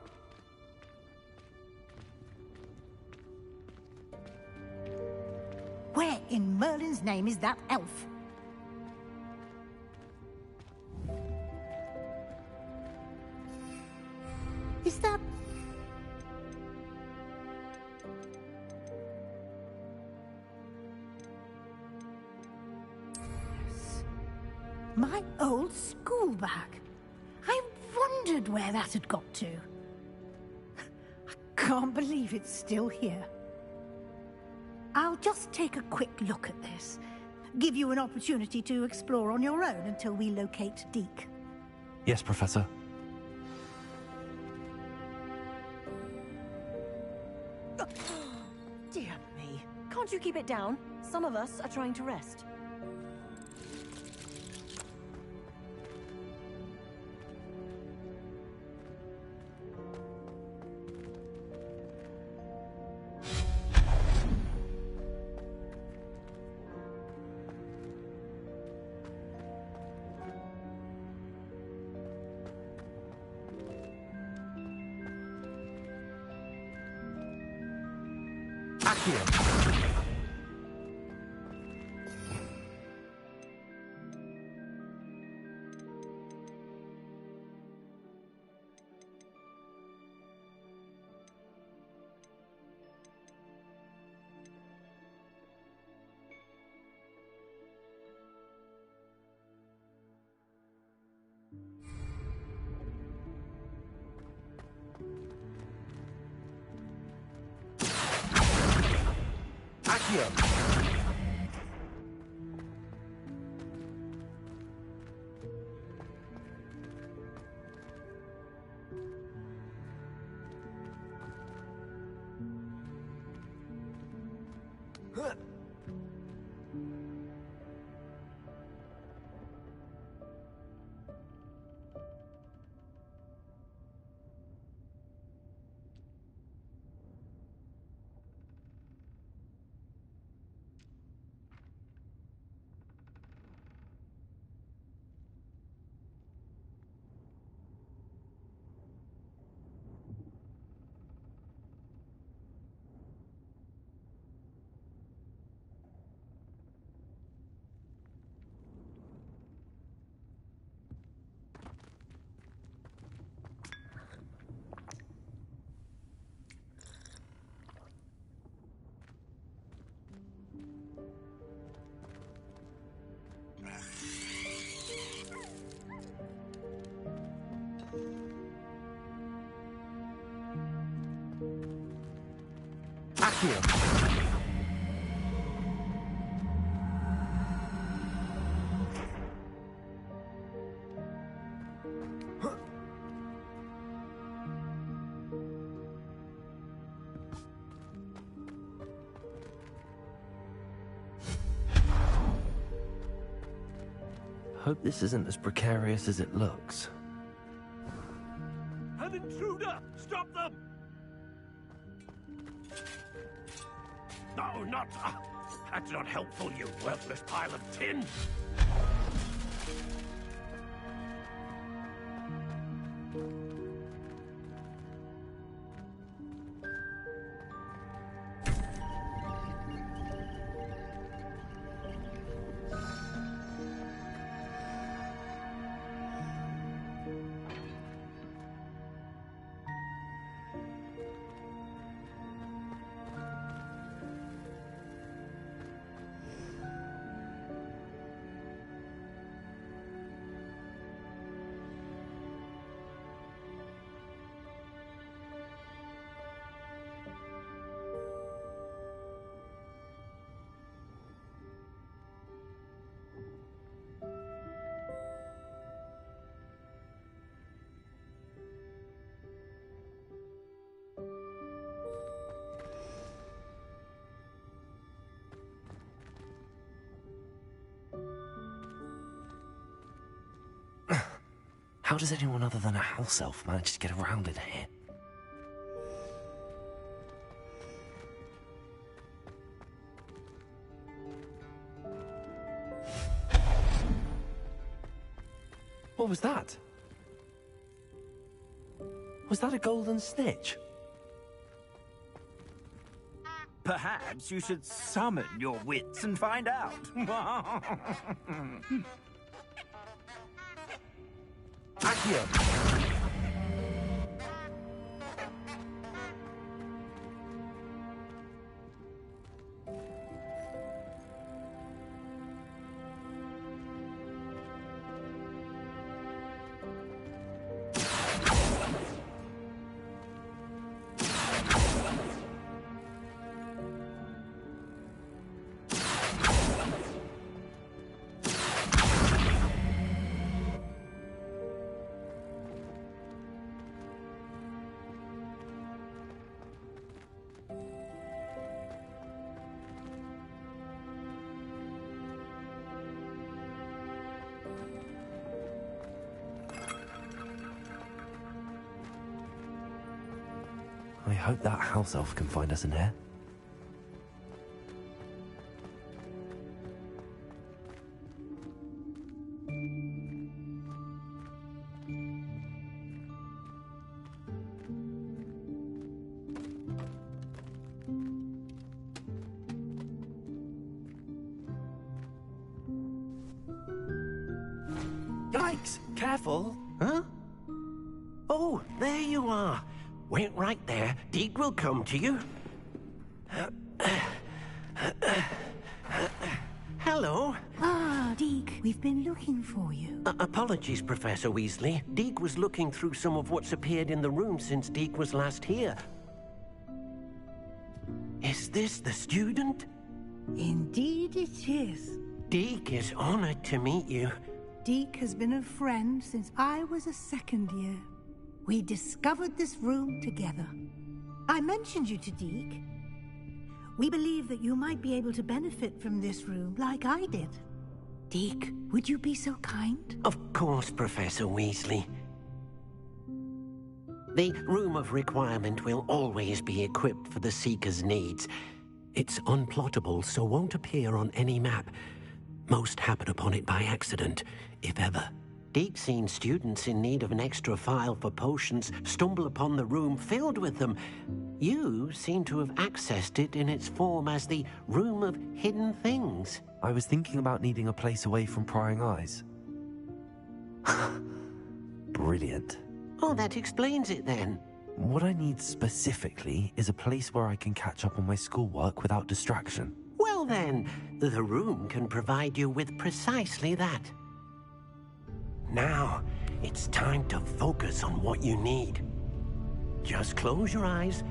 Where in Merlin's name is that elf? Is that... Yes. My old school bag. I wondered where that had got to. I can't believe it's still here. I'll just take a quick look at this. Give you an opportunity to explore on your own until we locate Deke. Yes, Professor. Dear me. Can't you keep it down? Some of us are trying to rest. Hope this isn't as precarious as it looks. An intruder! Stop them! No, not... that's not helpful, you worthless pile of tin! How does anyone other than a house elf manage to get around in here? What was that? Was that a golden snitch? Perhaps you should summon your wits and find out. Accio! I hope that house elf can find us in here. Yikes! Careful! Huh? Oh, there you are. Wait right there. Deke will come to you. Hello. Ah, Deke, we've been looking for you. Apologies, Professor Weasley. Deke was looking through some of what's appeared in the room since Deke was last here. Is this the student? Indeed it is. Deke is honored to meet you. Deke has been a friend since I was a second year. We discovered this room together. I mentioned you to Deke. We believe that you might be able to benefit from this room like I did. Deke, would you be so kind? Of course, Professor Weasley. The Room of Requirement will always be equipped for the Seeker's needs. It's unplottable, so won't appear on any map. Most happen upon it by accident, if ever. Deke's seen students in need of an extra file for potions stumble upon the room filled with them. You seem to have accessed it in its form as the Room of Hidden Things. I was thinking about needing a place away from prying eyes. Brilliant. Oh, that explains it then. What I need specifically is a place where I can catch up on my schoolwork without distraction. Well then, the room can provide you with precisely that. Now, it's time to focus on what you need. Just close your eyes.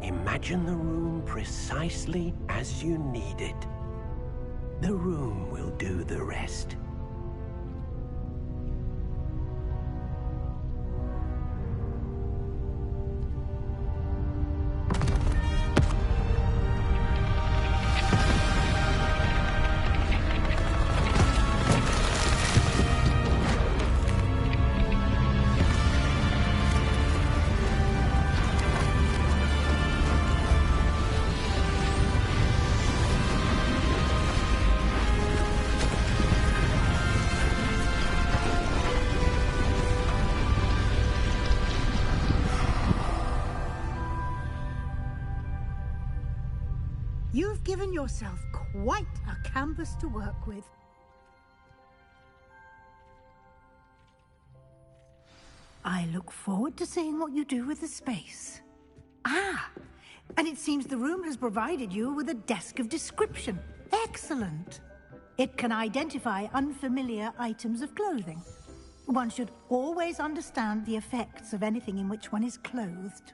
Imagine the room precisely as you need it. The room will do the rest. You've given yourself quite a canvas to work with. I look forward to seeing what you do with the space. Ah, and it seems the room has provided you with a desk of description. Excellent. It can identify unfamiliar items of clothing. One should always understand the effects of anything in which one is clothed.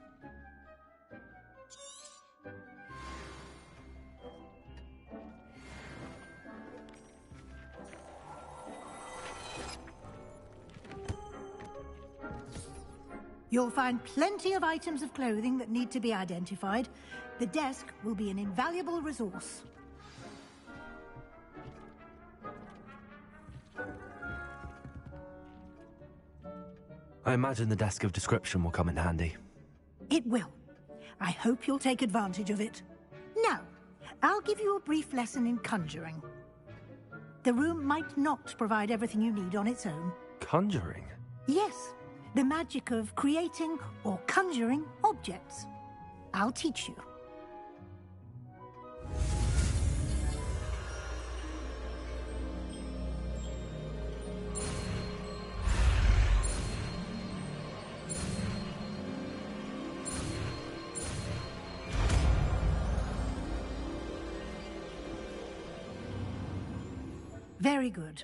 You'll find plenty of items of clothing that need to be identified. The desk will be an invaluable resource. I imagine the desk of description will come in handy. It will. I hope you'll take advantage of it. Now, I'll give you a brief lesson in conjuring. The room might not provide everything you need on its own. Conjuring? Yes, the magic of creating or conjuring objects. I'll teach you. Very good.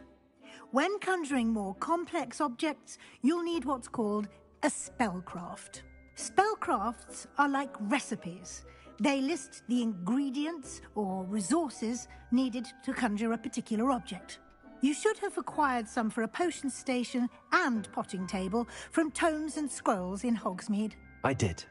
When conjuring more complex objects, you'll need what's called a spellcraft. Spellcrafts are like recipes. They list the ingredients or resources needed to conjure a particular object. You should have acquired some for a potion station and potting table from tomes and scrolls in Hogsmeade. I did.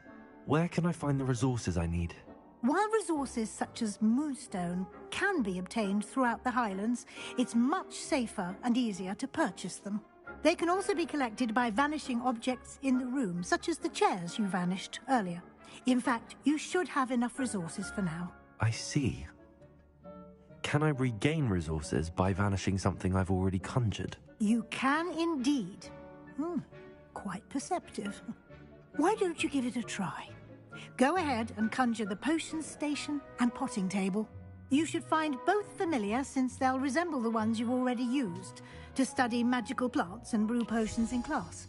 Where can I find the resources I need? While resources such as moonstone can be obtained throughout the Highlands, it's much safer and easier to purchase them. They can also be collected by vanishing objects in the room, such as the chairs you vanished earlier. In fact, you should have enough resources for now. I see. Can I regain resources by vanishing something I've already conjured? You can indeed. Quite perceptive. Why don't you give it a try? Go ahead and conjure the potion station and potting table. You should find both familiar, since they'll resemble the ones you've already used to study magical plants and brew potions in class.